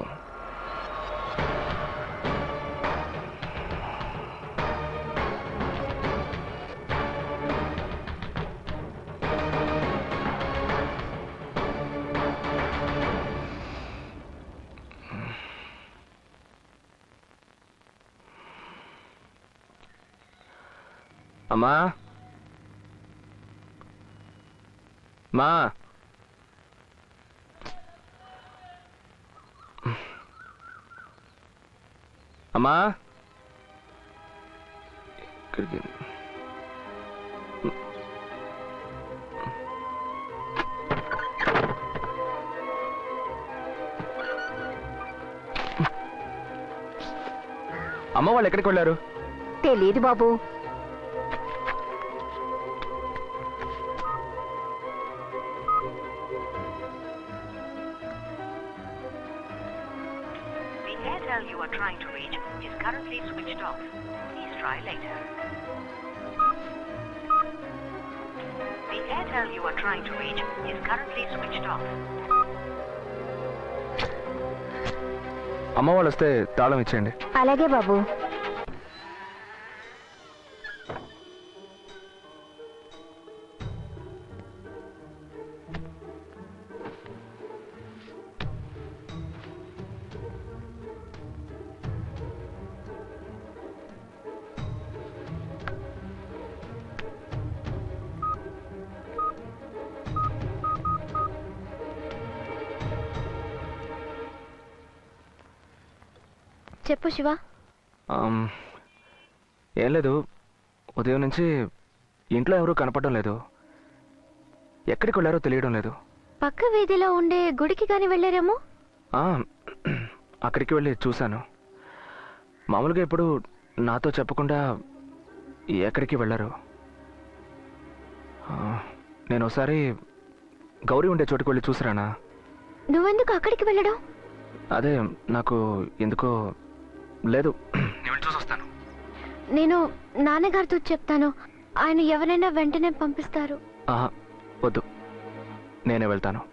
అమ్మా మా అమ్మా ఇక్కడికి అమ్మ వాళ్ళు ఎక్కడికి వెళ్ళారు? తెలీదు బాబు. You are trying to reach is currently switched off. Please try later. The Airtel you are trying to reach is currently switched off. అమ్మ వాళ్ళు వస్తే తాళం ఇచ్చేయండి. అలాగే బాబు. చెప్పు శివ. ఏం లేదు, ఉదయం నుంచి ఇంట్లో ఎవరూ కనపడడం లేదు. ఎక్కడికి వెళ్ళారో తెలియడం లేదు. పక్క వీధిలో ఉండే గుడికి గాని వెళ్ళారేమో. అక్కడికి వెళ్ళి చూశాను. మామూలుగా ఇప్పుడు నాతో చెప్పకుండా ఎక్కడికి వెళ్ళారు. నేను ఒకసారి గౌరీ ఉండే చోటుకు వెళ్ళి చూసిరానా. నువ్వెందుకు అక్కడికి వెళ్ళడం? అదే నాకు ఎందుకో లేదు. నేను చూసొస్తాను. నేను నాన్నగారితో చెప్తాను. ఆయన ఎవరైనా వెంటనే పంపిస్తారు. వద్దు, నేనే వెళ్తాను.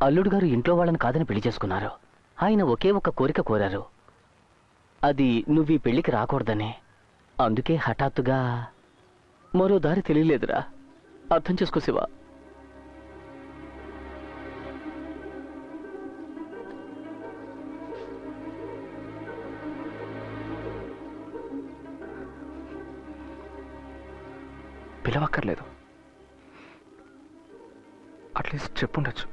అల్లుడు గారు ఇంట్లో వాళ్ళని కాదని పెళ్లి చేసుకున్నారు. ఆయన ఒకే ఒక్క కోరిక కోరారు. అది నువ్వు ఈ పెళ్లికి రాకూడదనే. అందుకే హఠాత్తుగా మరో దారి తెలియలేదురా. అర్థం చేసుకో శివ. పిలవక్కర్లేదు, అట్లీస్ట్ చెప్పుండొచ్చు.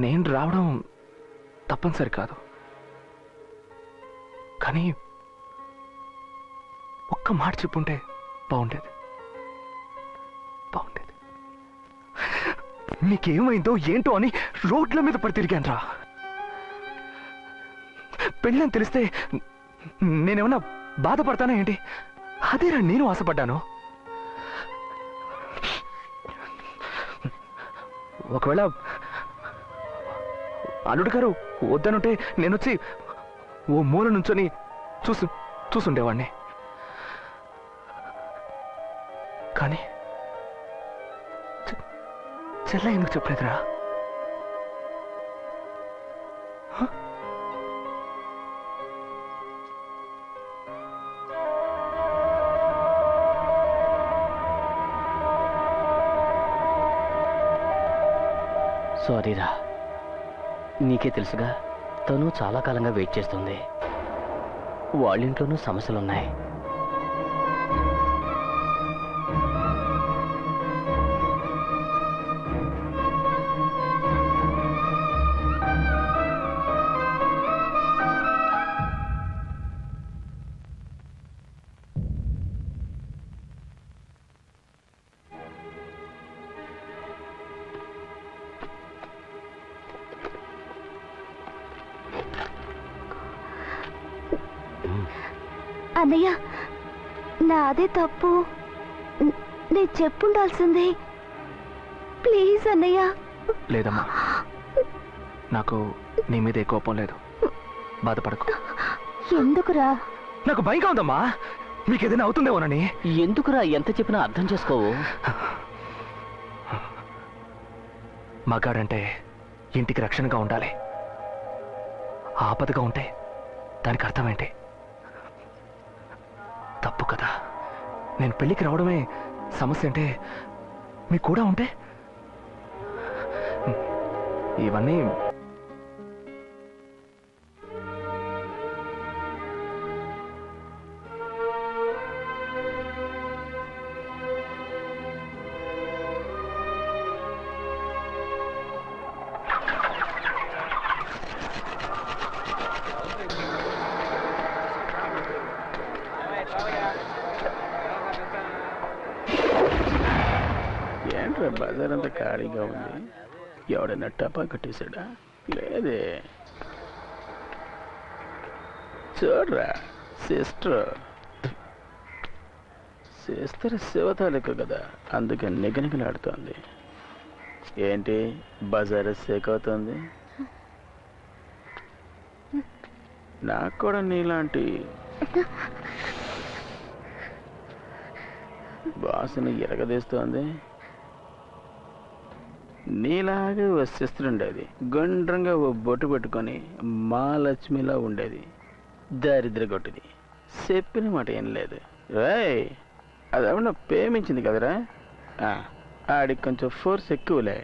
నేను రావడం తప్పనిసరి కాదు, కానీ ఒక్క మాట చెప్పుంటే బాగుండేది. నీకేమైందో ఏంటో అని రోడ్ల మీద పడి తిరిగాను రా. పెళ్ళని తెలిస్తే నేనేమన్నా బాధపడతానా ఏంటి? అదేరా నేను ఆశపడ్డాను. ఒకవేళ అల్లుడు గారు వద్దనుంటే నేనొచ్చి ఓ మూల నుంచొని చూసుండేవాడిని. కానీ చెల్ల ఎందుకు చెప్పలేదురా? సారీరా, నీకే తెలుసుగా తను చాలా కాలంగా వెయిట్ చేస్తుంది. వాళ్ళింట్లోనూ సమస్యలున్నాయి. అన్నయ్య, నాదే తప్పు. నేను చెప్పుండాల్సిందే. ప్లీజ్ అన్నయ్య. లేదమ్మా, నాకు నీ మీద ఏ కోపం లేదు. బాధపడకు. ఎందుకురా? నాకు భయంగా ఉందమ్మా, మీకేదైనా అవుతుందేమోనని. ఎందుకురా ఎంత చెప్పినా అర్థం చేసుకోవు? మగాడంటే ఇంటికి రక్షణగా ఉండాలి. ఆపదగా ఉంటే దానికి అర్థం ఏంటి? తప్పు కదా. నేను పెళ్లికి రావడమే సమస్య అంటే మీకు కూడా ఉంటే ఇవన్నీ ఏంట్రా బజార్ అంతా ఖాళీగా ఉంది? ఎవడైనా టపా కట్టేశాడా? లేదే. చూడరా, సిస్టర్ శివతాలిక కదా, అందుకే నిగనిగలాడుతోంది. ఏంటి బజార్ సేక్ అవుతుంది? నాకు కూడా నీలాంటి వాసన ఎరగదీస్తోంది. నీలాగే ఓ సిస్టర్ ఉండేది, గుండ్రంగా ఓ బొట్టు పెట్టుకొని మహాలక్ష్మిలా ఉండేది. దారిద్ర కొట్టిది, చెప్పిన మాట ఏం లేదు. రాయ్, అది ఏమన్నా ప్రేమించింది కదరా, ఆడికి కొంచెం ఫోర్స్ ఎక్కువలే.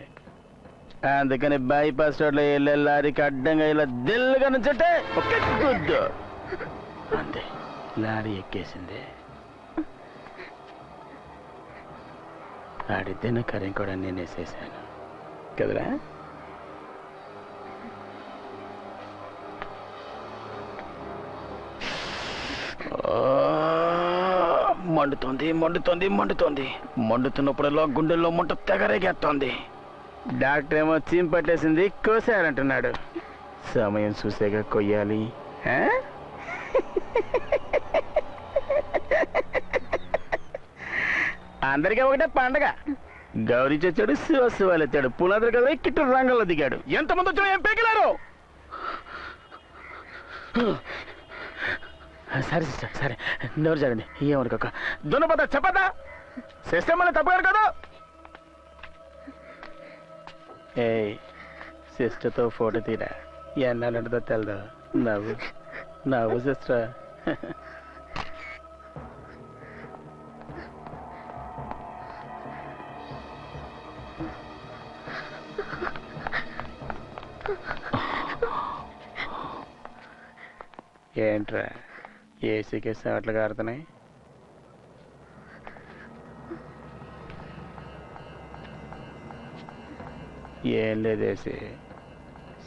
అందుకని బైపాస్ రోడ్లో వెళ్ళే లారీకి అడ్డంగా ఇలా దిల్లుగా నుంచంటే ఒకే గుద్దు అంతే, లారీ ఎక్కేసింది. ఆడి దినకర్యం కూడా నేను వేసేసాను కదరా. మండుతోంది మండుతోంది మండుతోంది. మండుతున్నప్పుడల్లా గుండెల్లో మంట తెగరేగేస్తోంది. డాక్టర్ ఏమో చీమ్ పట్టేసింది, కోసారంటున్నాడు. సమయం చూసేగా కొయ్యాలి. అందరికీ ఒకటే పండగ. గౌరీ చచ్చాడు, శివశివాలు ఎత్తాడు, పునాదులు కదా కిట్టు రంగంలో దిగాడు. ఎంతమంది వచ్చాడు, ఏం పేకిలారు? సరే సిస్టర్, సరే నోరు జరగండి. ఏమనుకోక దున్నపోతా చెప్పదా, సిస్టర్ మళ్ళీ తప్పగారు కదా. ఏ సిస్టర్తో ఫోటో తీరా, ఎన్నాళ్ళంటదో తెలదు. నవ్వు నవ్వు సిస్టర్. ఏంట్రా ఏసీకి అట్లా కారుతున్నాయి? ఏం లేదు, ఏసీ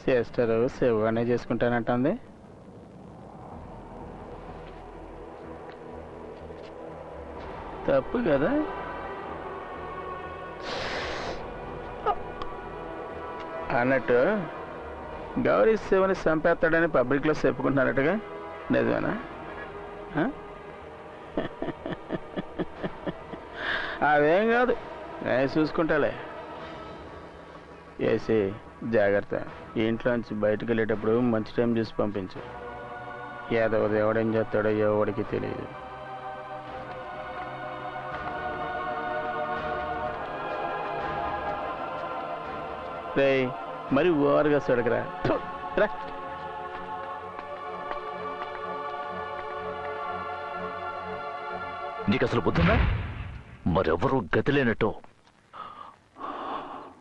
సిస్టరు శివగానే చేసుకుంటానంటుంది. తప్పు కదా. అన్నట్టు గౌరీ శివని చంపేస్తాడని పబ్లిక్లో చెప్పుకుంటున్నారట్టుగా, నిజమేనా? అదేం కాదు, నేను చూసుకుంటాలే. ఏసీ జాగ్రత్త, ఇంట్లోంచి బయటకు వెళ్ళేటప్పుడు మంచి టైం చూసి పంపించు. ఏదో ఎవడేం చేస్తాడో ఎవడికి తెలియదు. రే మరి ఓవర్గా సడకరా. నీకు అసలు బుద్ధుందా? మరెవరూ గతి లేనట్టు.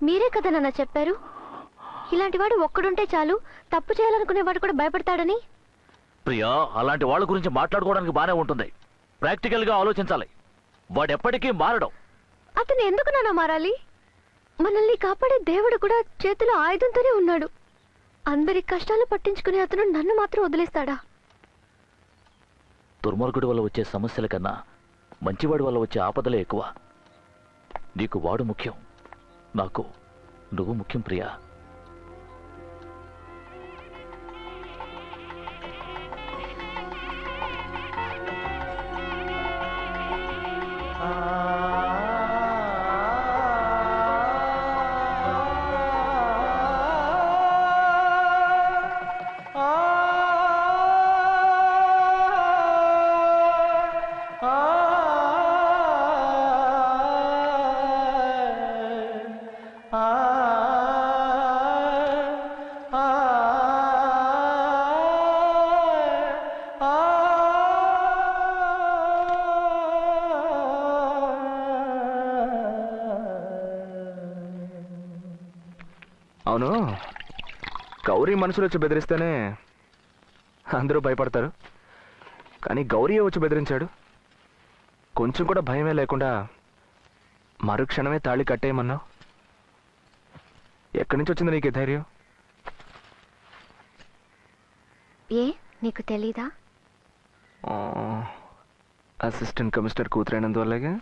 మీరే కదా నాన్న చెప్పారు, ఇలాంటి వాడు ఒక్కడుంటే చాలు తప్పు చేయాలనుకునేవాడు కూడా భయపడతాడని. ప్రియా, అలాంటి వాళ్ళ గురించి మాట్లాడుకోవడానికి బానే ఉంటుంది. ప్రాక్టికల్ గా ఆలోచించాలి. వాడు ఎప్పటికీ మారడం. అతను ఎందుకు నాన్న మారాలి? మనల్ని కాపాడే దేవుడు కూడా చేతిలో ఆయుధంతోనే ఉన్నాడు. అందరి కష్టాలు పట్టించుకునే అతను నన్ను మాత్రం వదిలేస్తాడా? దుర్మార్గుడి వల్ల వచ్చే సమస్యల కన్నా మంచివాడి వల్ల వచ్చే ఆపదలే ఎక్కువ. నీకు వాడు ముఖ్యం, నాకు నువ్వు ముఖ్యం ప్రియా. అవును, గౌరీ మనుషులు వచ్చి బెదిరిస్తేనే అందరూ భయపడతారు, కానీ గౌరీ వచ్చి బెదిరించాడు. కొంచెం కూడా భయమే లేకుండా మరుక్షణమే తాళి కట్టేయమన్నావు. ఎక్కడి నుంచి వచ్చింది నీకు ధైర్యం? ఏ నీకు తెలీదా? Assistant commissioner కూతురైనందువల్లగా.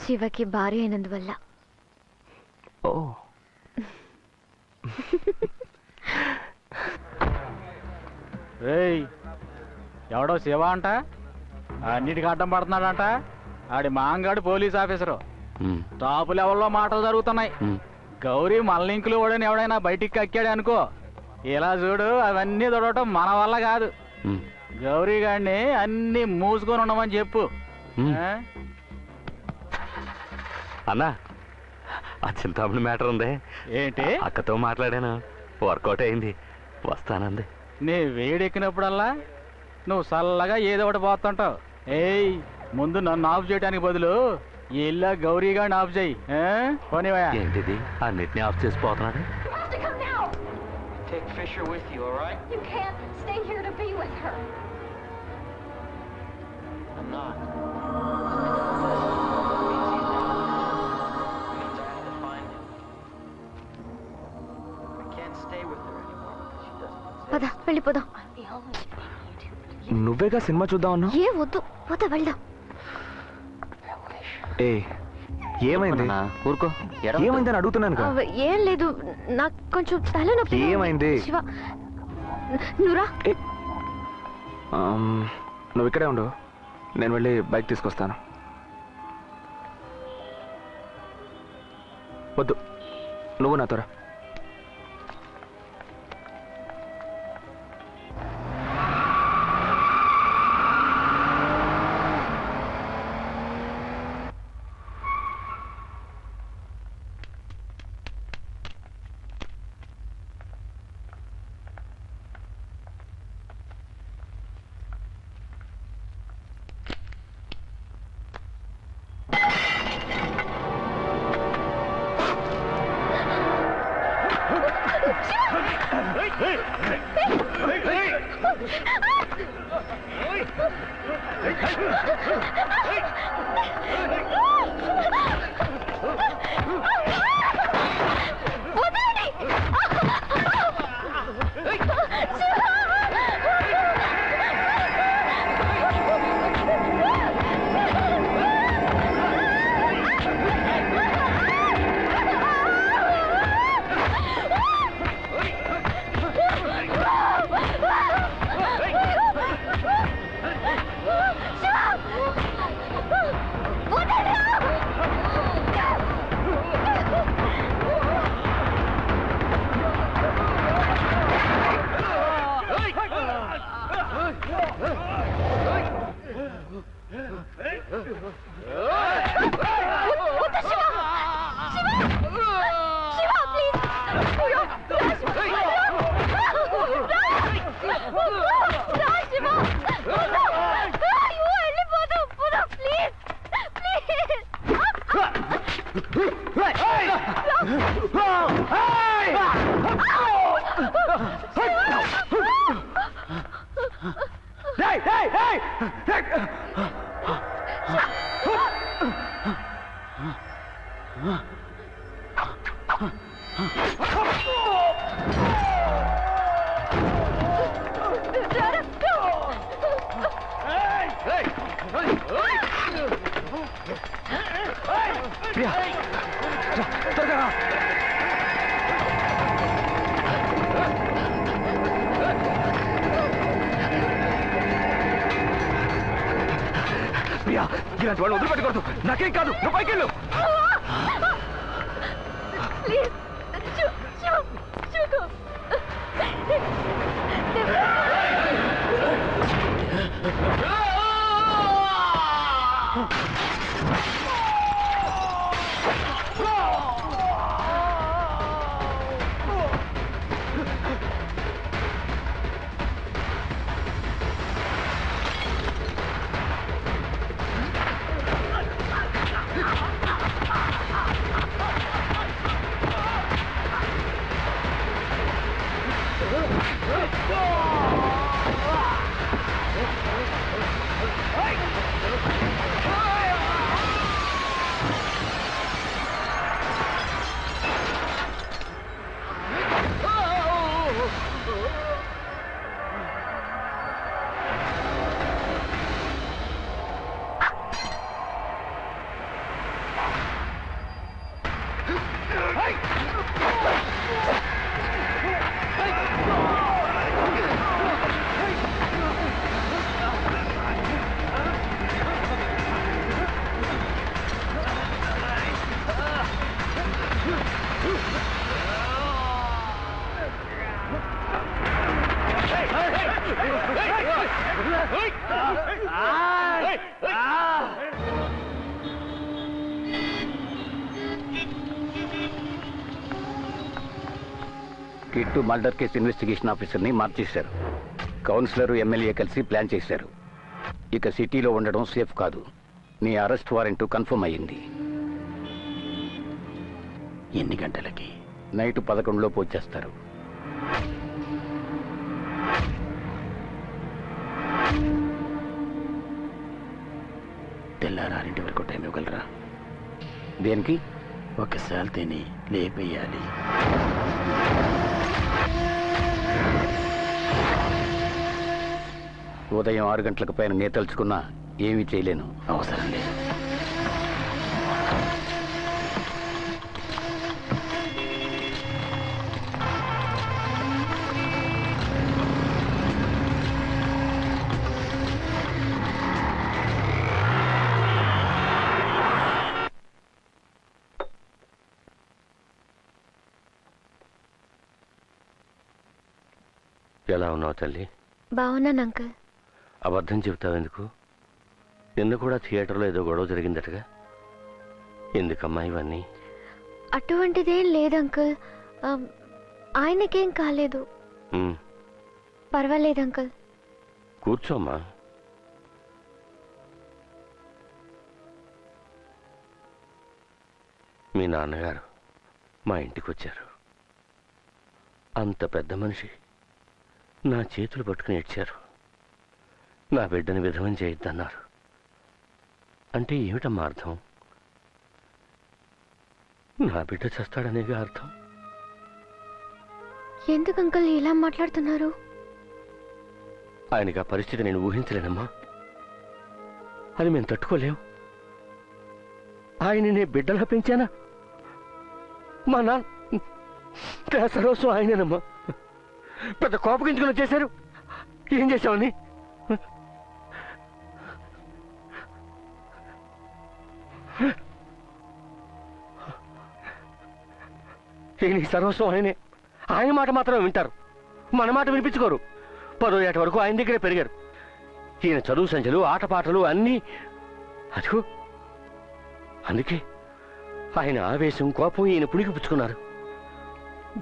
శివకి భార్య అయినందువల్ల. ఓ రేయ్, ఎవడో శివ అంట అన్నిటికీ అడ్డం పడుతున్నాడంట. ఆడి మాంగాడు పోలీస్ ఆఫీసరు. టాప్ లెవెల్లో మాటలు జరుగుతున్నాయి. గౌరీ మల్లింకులు వాడని ఎవడైనా బయటికి కక్కాడు అనుకో, ఇలా చూడు అవన్నీ చూడటం మన వల్ల కాదు. గౌరీ గాడిని అన్ని మూసుకొని ఉండమని చెప్పు. అన్నా, ఆ చింతామణి మ్యాటర్ ఉంది ఏంటి? అక్కతో మాట్లాడాను, వర్కౌట్ అయింది, వస్తానంది. నీ వేడెక్కినప్పుడల్లా నువ్వు చల్లగా ఏదో ఒకటి పోతుంటావు. ఏయ్, ముందు నన్ను ఆఫ్ చేయడానికి బదులు ఇలా గౌరీ గారిని ఆఫ్ చేయి. పోనీవయ్యా. ఏంటిది అన్నిటినీ of చేసిపోతున్నాడు? Take Fisher with you, all right? You can't stay here to be with her. I'm not. పద వెళ్ళిపోదాం. నువ్వేగా సినిమా చూద్దాం అన్నా? ఏ వద్దు, పద వెళ్దాం. ఏ ఏమైంది? ఊరుకో, ఏమైందని అడుగుతున్నాను. ఏం లేదు, నాకు కొంచెం తలనొప్పి. ఏమైంది? శివ, నువ్వురా. నువ్వు ఇక్కడే ఉండు, నేను వెళ్ళి బైక్ తీసుకొస్తాను. వద్దు, నువ్వు నాతో రా. ప్రియా ఇలాంటి వాళ్ళు వదిలిపెట్టకూడదు. నాకేం కాదు, నువ్వు పైకెళ్ళు. కిట్టు మర్డర్ కేసు ఇన్వెస్టిగేషన్ ఆఫీసర్ని మార్చేశారు. కౌన్సిలర్ ఎమ్మెల్యే కలిసి ప్లాన్ చేశారు. ఇక సిటీలో ఉండడం సేఫ్ కాదు. నీ అరెస్ట్ వారెంట్ కన్ఫర్మ్ అయ్యింది. ఎన్ని గంటలకి? నైట్ 11 వచ్చేస్తారు. తెల్లారా 2 వరకు టైం ఇవ్వగలరా? దేనికి? ఒక శాల్తీని లేపేయాలి. ఉదయం 6 గంటలకు పైన నేను తలుచుకున్నా ఏమీ చేయలేను. అవసరం లేదు. ఎలా ఉన్నావు తల్లి? బాగున్నాను అంకుల్. అబద్ధం చెబుతావెందుకు? నిన్న కూడా థియేటర్లో ఏదో గొడవ జరిగిందటగా. ఎందుకమ్మా ఇవన్నీ? అటువంటిదేం లేదు అంకుల్. ఆయనకేం కాలేదు. పర్వాలేదు అంకుల్. కూర్చోమ్మా. మీ నాన్నగారు మా ఇంటికి వచ్చారు. అంత పెద్ద మనిషి నా చేతులు పట్టుకుని ఏడ్చారు. నా బిడ్డని విధవం చేయొద్దన్నారు. అంటే ఏమిటమ్మా అర్థం? నా బిడ్డ చేస్తాడనేగా అర్థం. ఎందుకు అంకుల్ ఇలా మాట్లాడుతున్నారు? ఆయనకి ఆ పరిస్థితి నేను ఊహించలేనమ్మా. అది మేము తట్టుకోలేం. ఆయన నేను బిడ్డలా పెంచానా? మా నాన్న సరోసం ఆయనేనమ్మా. పెద్ద కోపగించుకుని వచ్చేశారు. ఏం చేశామని? ఈయన సర్వస్వం ఆయనే. ఆయన మాట మాత్రమే వింటారు, మన మాట వినిపించుకోరు. 10వ ఏట వరకు ఆయన దగ్గరే పెరిగారు. ఈయన చదువు సంచలు, ఆటపాటలు అన్నీ అదిగో. అందుకే ఆయన ఆవేశం, కోపం ఈయన పుణికిపుచ్చుకున్నారు.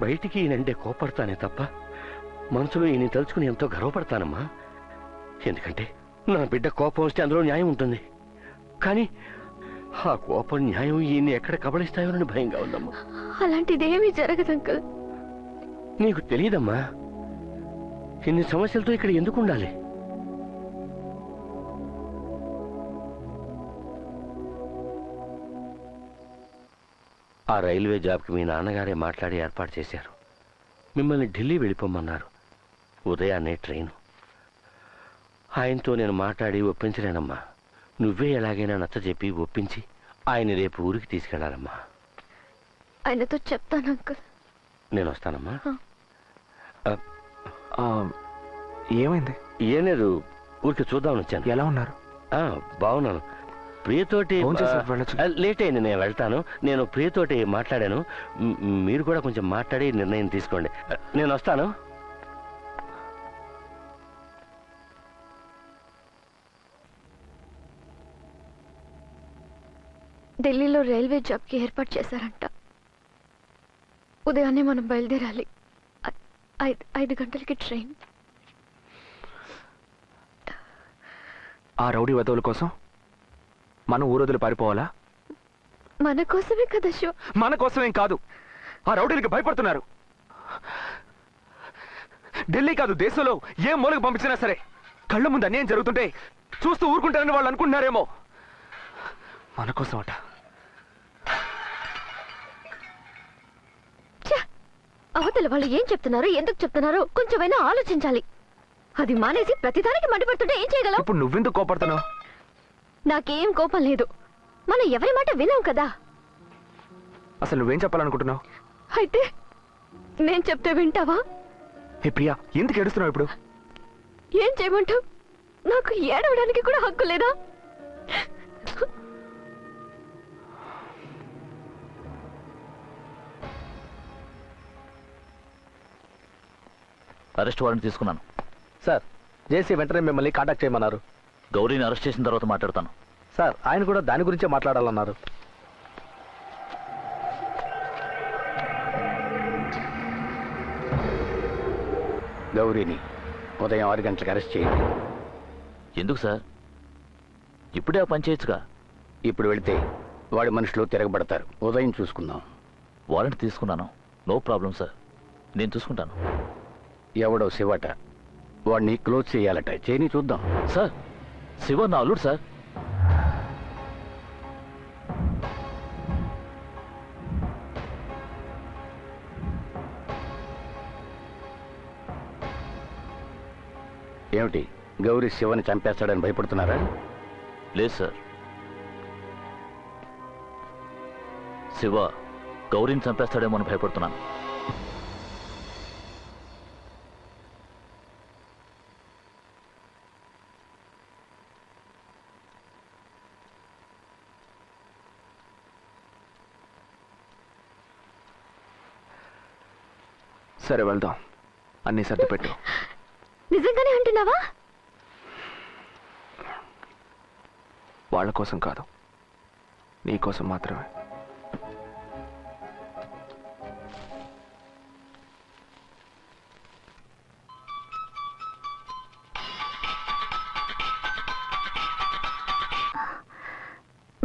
బయటికి ఈయనంటే కోపడతానే తప్ప మనసులో ఈయన తలుచుకుని ఎంతో గర్వపడతానమ్మా. ఎందుకంటే నా బిడ్డ కోపం వస్తే అందులో న్యాయం ఉంటుంది. కానీ ఆ కోపం న్యాయం ఈయన్ని ఎక్కడ కబళిస్తాయోనని భయంగా ఉందమ్మా. అలాంటిదేమీ జరగదు అంకుల్. నీకు తెలియదమ్మా, ఇన్ని సమస్యలతో ఇక్కడ ఎందుకు ఉండాలి? ఆ రైల్వే జాబ్కి మీ నాన్నగారే మాట్లాడి ఏర్పాటు చేశారు. మిమ్మల్ని ఢిల్లీ వెళ్ళిపోమన్నారు. ఉదయాన్నే ట్రైను. ఆయనతో నేను మాట్లాడి ఒప్పించలేనమ్మా. నువ్వే ఎలాగైనా నచ్చజెప్పి ఒప్పించి ఆయన రేపు ఊరికి తీసుకెళ్లాలమ్మా. ఆయనతో చెప్తాను అంకుల్. నేను వస్తానమ్మా. ఏమైంది? ఏం లేదు, ఊరికి చూద్దామని వచ్చాను. ఎలా ఉన్నారు? బాగున్నాను. ప్రియతోటి లేట్ అయింది, నేను వెళ్తాను. నేను ప్రియతోటి మాట్లాడాను. మీరు కూడా కొంచెం మాట్లాడి నిర్ణయం తీసుకోండి. నేను వస్తాను. ఢిల్లీలో రైల్వే జాబ్కి ఏర్పాటు చేశారంట. ఉదయాన్నే మనం బయలుదేరాలి. 5 గంటలకి ట్రైన్. ఆ రౌడీ వధవుల కోసం మనం ఊరొదులు పారిపోవాలా? మన కోసమే కదా షో. మన కోసమేం కాదు, ఆ రౌడీలకి భయపడుతున్నారు. ఢిల్లీ కాదు, దేశంలో ఏ మూలకు పంపించినా సరే కళ్ళ ముందు అన్యాయం జరుగుతుంటే చూస్తూ ఊరుకుంటారని వాళ్ళు అనుకుంటున్నారేమో. మన కోసం అట. అవతల వాళ్ళు ఏం చెప్తున్నారో, ఎందుకు చెప్తున్నారో కొంచెమైనా ఆలోచించాలి. అది మానేసి ప్రతిదానికి మండిపడుతుంటే ఏం చేయగలం? ఇప్పుడు నువ్వెందుకు కోపడుతున్నావు? నాకేం కోపం లేదు. మనం ఎవరి మాట వినాం కదా. అసలు నువ్వేం చెప్పాలనుకుంటున్నావు? అయితే నేను చెప్తే వింటావా? హే ప్రియా, ఎందుకు ఏడుస్తున్నావు ఇప్పుడు? ఏం చేయమంటావు? నాకు ఏడవడానికి కూడా హక్కు లేదా? అరెస్ట్ వారెంట్ తీసుకున్నాను సార్. జేసీ వెంటనే మిమ్మల్ని కాంటాక్ట్ చేయమన్నారు. గౌరీని అరెస్ట్ చేసిన తర్వాత మాట్లాడతాను సార్. ఆయన కూడా దాని గురించే మాట్లాడాలన్నారు. గౌరీని ఉదయం 6 గంటలకు అరెస్ట్ చేయండి. ఎందుకు సార్? ఇప్పుడే ఆ పని చేయొచ్చుగా. ఇప్పుడు వెళితే వాడి మనుషులు తిరగబడతారు. ఉదయం చూసుకుందాం. వారెంట్ తీసుకున్నాను, నో ప్రాబ్లం సార్. నేను చూసుకుంటాను. ఎవడో శివట, వాడిని క్లోజ్ చేయాలట. చేయని చూద్దాం. సార్, శివ నా అల్లుడు సార్. ఏమిటి, గౌరీ శివని చంపేస్తాడని భయపడుతున్నారా? లేదు సార్, శివ గౌరీని చంపేస్తాడేమో అని భయపడుతున్నాను. సరే వెళ్దాం. అన్నీ సర్ది పెట్టు. నిజంగానే అంటున్నావా? వాళ్ళ కోసం కాదు, నీ కోసం మాత్రమే.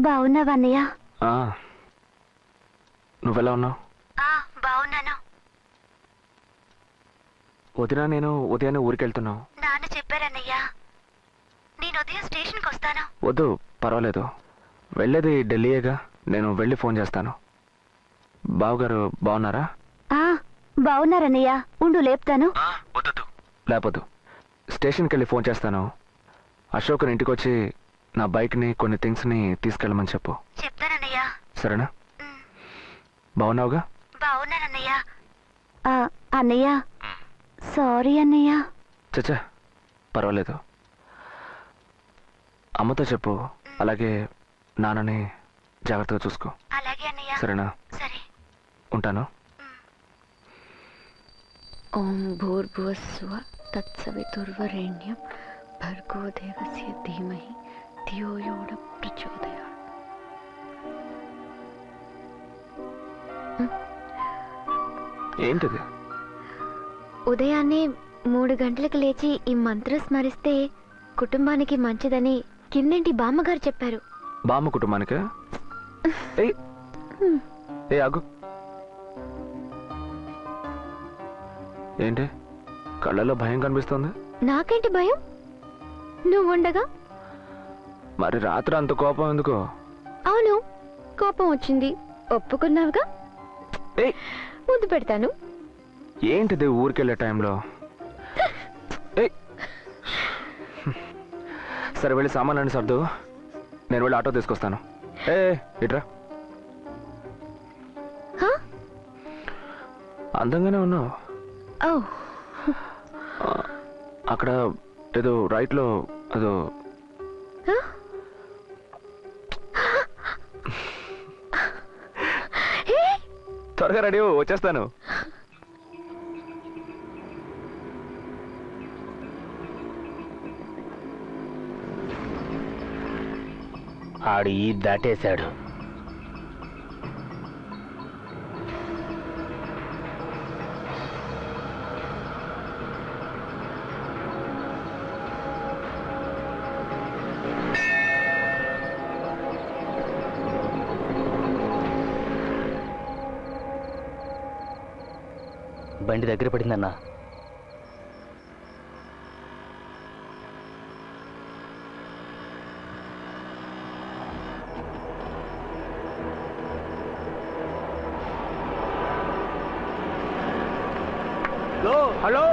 బాగున్నావా అన్నయ్య? నువ్వెలా ఉన్నావు? బాగున్నాను. వదినా నేను ఉదయాన్నే ఊరికెళ్తున్నావు. నాన్న చెప్పారన్నయ్య, నేను ఉదయం స్టేషన్కి వస్తాను. వద్దు, పర్వాలేదు. వెళ్ళేది ఢిల్లీయేగా, నేను వెళ్ళి ఫోన్ చేస్తాను. బావగారు బాగున్నారా? బాగున్నారన్నయ్య, ఉండు లేపుతాను. లేపొద్దు, స్టేషన్కి వెళ్ళి ఫోన్ చేస్తాను. అశోక్ని ఇంటికి వచ్చి నా బైక్ని కొన్ని థింగ్స్ని తీసుకెళ్ళమని చెప్పు. చెప్తానన్నయ్య. సరేనా? బాగున్నావుగా? బాగున్నానన్నయ్య. అన్నయ్య సారీ అన్నయ్య. చచ్చా, పర్వాలేదు. అమ్మతో చెప్పు, అలాగే నాన్నని జాగ్రత్తగా చూసుకో. అలాగే అన్నయ్య. సరేనా? సరే, ఉంటాను. ఓం భూర్భువస్సువ తత్సవితుర్వరేణ్యం భర్గో దేవస్య ధీమహి ధియో యో న ప్రచోదయాత్. ఏంటిది? ఉదయాన్నే 3 గంటలకు లేచి ఈ మంత్రం స్మరిస్తే కుటుంబానికి మంచిదని కిందేంటి బామ్మగారు చెప్పారు. బామ్మ కుటుంబానికి? ఏ ఆగు. ఏంటి కళ్ళలో భయం కనిపిస్తుంది? నాకేంటి భయం? నువ్వు ఉండగా. మరి రాత్రి అంత కోపం ఎందుకో? అవును, కోపం వచ్చింది, ఒప్పుకున్నావుగా. ముద్దు పెడతాను. ఏంటిది ఊరికెళ్ళే టైంలో? సరే వెళ్ళి సామాన్లన్నీ సర్దు, నేను వెళ్ళి ఆటో తీసుకొస్తాను. ఇట్రా. అందంగానే ఉన్నావు. అక్కడ ఏదో రైట్లో ఏదో త్వరగా రెడీ వచ్చేస్తాను. ఆడు ఈ దాటేశాడు. బండి దగ్గర పడిందన్నా. హలో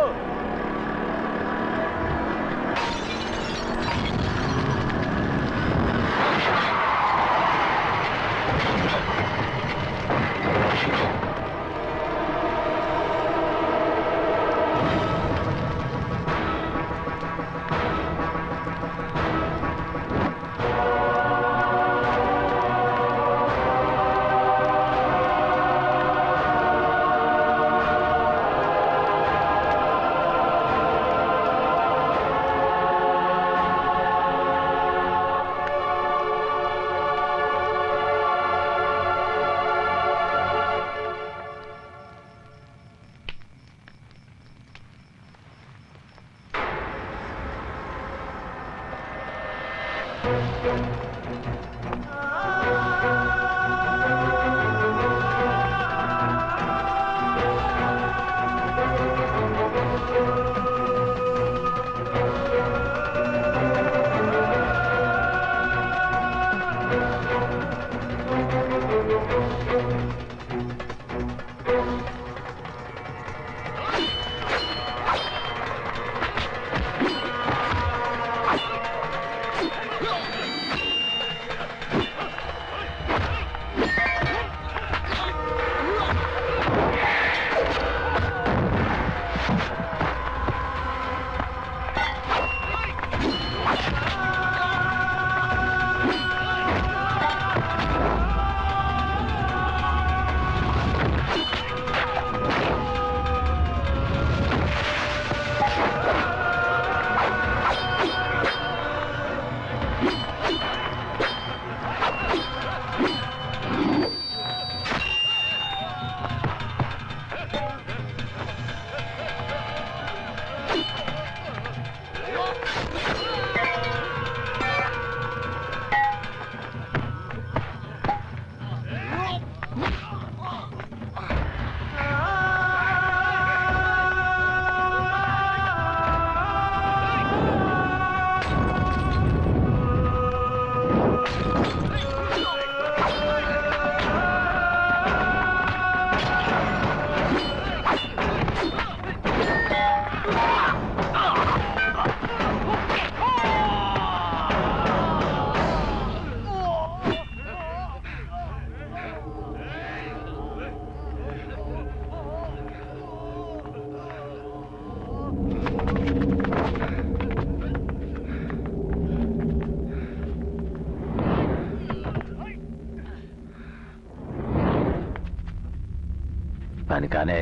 పని కానే.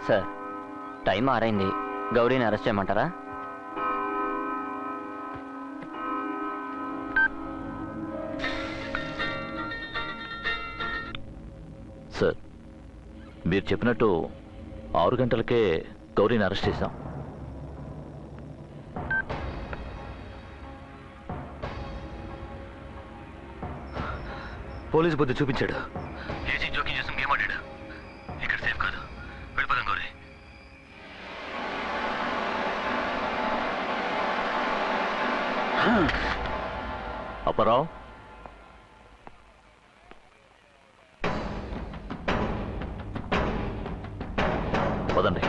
సార్ టైం ఆరైంది, గౌరీని అరెస్ట్ చేయమంటారా? సార్, మీరు చెప్పినట్టు 6 గంటలకే గౌరీని అరెస్ట్ చేశాం. పోలీసు బుద్ధి చూపించాడు. ఏసీ జోక్యం చేసి గేమ్ ఆడాడు. ఇక్కడ సేఫ్ కాదు, వెళ్ళిపోదాం గౌరీ. అప్పారావు, పదండి.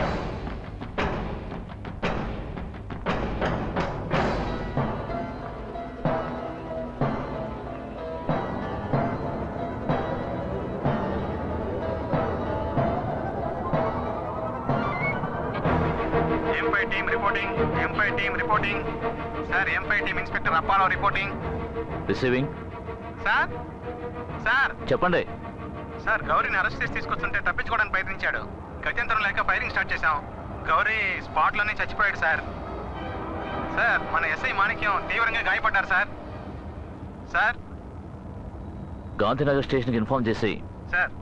M5 team reporting. M5 team reporting. Sir, M5 team Inspector Apollo reporting. Receiving. Sir sir చెప్పండి. సార్, గౌరీని అరెస్ట్ చేసి తీసుకొస్తుంటే తప్పించుకోవడానికి ప్రయత్నించాడు. గత్యంతరం లేక ఫైరింగ్ స్టార్ట్ చేశాం. గౌరీ స్పాట్లోనే చచ్చిపోయాడు సార్. సార్, మన ఎస్ఐ మాణిక్యం తీవ్రంగా గాయపడ్డారు సార్. సార్ గాంధీనగర్ స్టేషన్కి ఇన్ఫార్మ్ చేసి సార్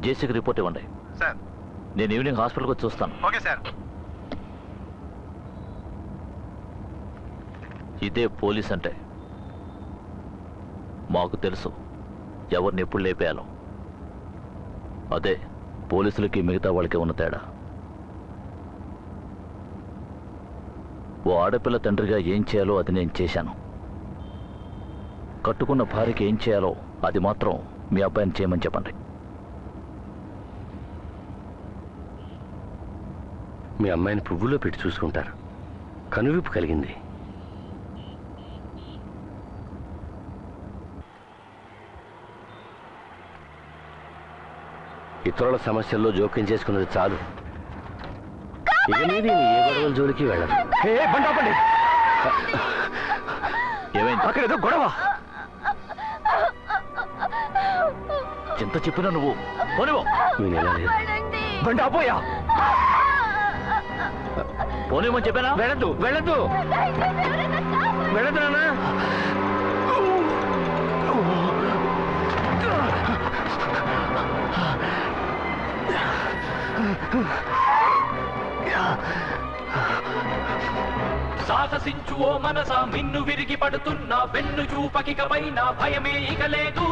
జేసీకి రిపోర్ట్ ఇవ్వండి. సార్ నేను ఈవినింగ్ హాస్పిటల్కి వచ్చి చూస్తాను. Okay sir. ఇదే పోలీస్ అంటే. మాకు తెలుసు ఎవరిని ఎప్పుడు లేపేయాలో. అదే పోలీసులకి మిగతా వాళ్ళకి ఉన్న తేడా. ఓ ఆడపిల్ల తండ్రిగా ఏం చేయాలో అది నేను చేశాను. కట్టుకున్న భార్యకి ఏం చేయాలో అది మాత్రం మీ అబ్బాయిని చేయమని చెప్పండి. మీ అమ్మాయిని పువ్వులో పెట్టి చూసుకుంటారు. కనువిప్పు కలిగింది. ఇతరుల సమస్యల్లో జోక్యం చేసుకున్నది చాలు. ఇక మీద ఏ గొడవల జోలికి వెళ్ళదు. ఏమైంది? అక్కడేదో గొడవ. ఎంత చెప్పినా నువ్వు పోనివో. నేను ఎలా లేదు. బండి ఆపోయా. పోనివ్వమని చెప్పానా? వెళ్ళద్దు వెళ్ళద్దు వెళ్ళద్దు నాన్న. సాహసించు ఓ మనసా, మిన్ను విరిగి పడుతున్నా వెన్ను చూపకిక పైన భయమే ఇక లేదు.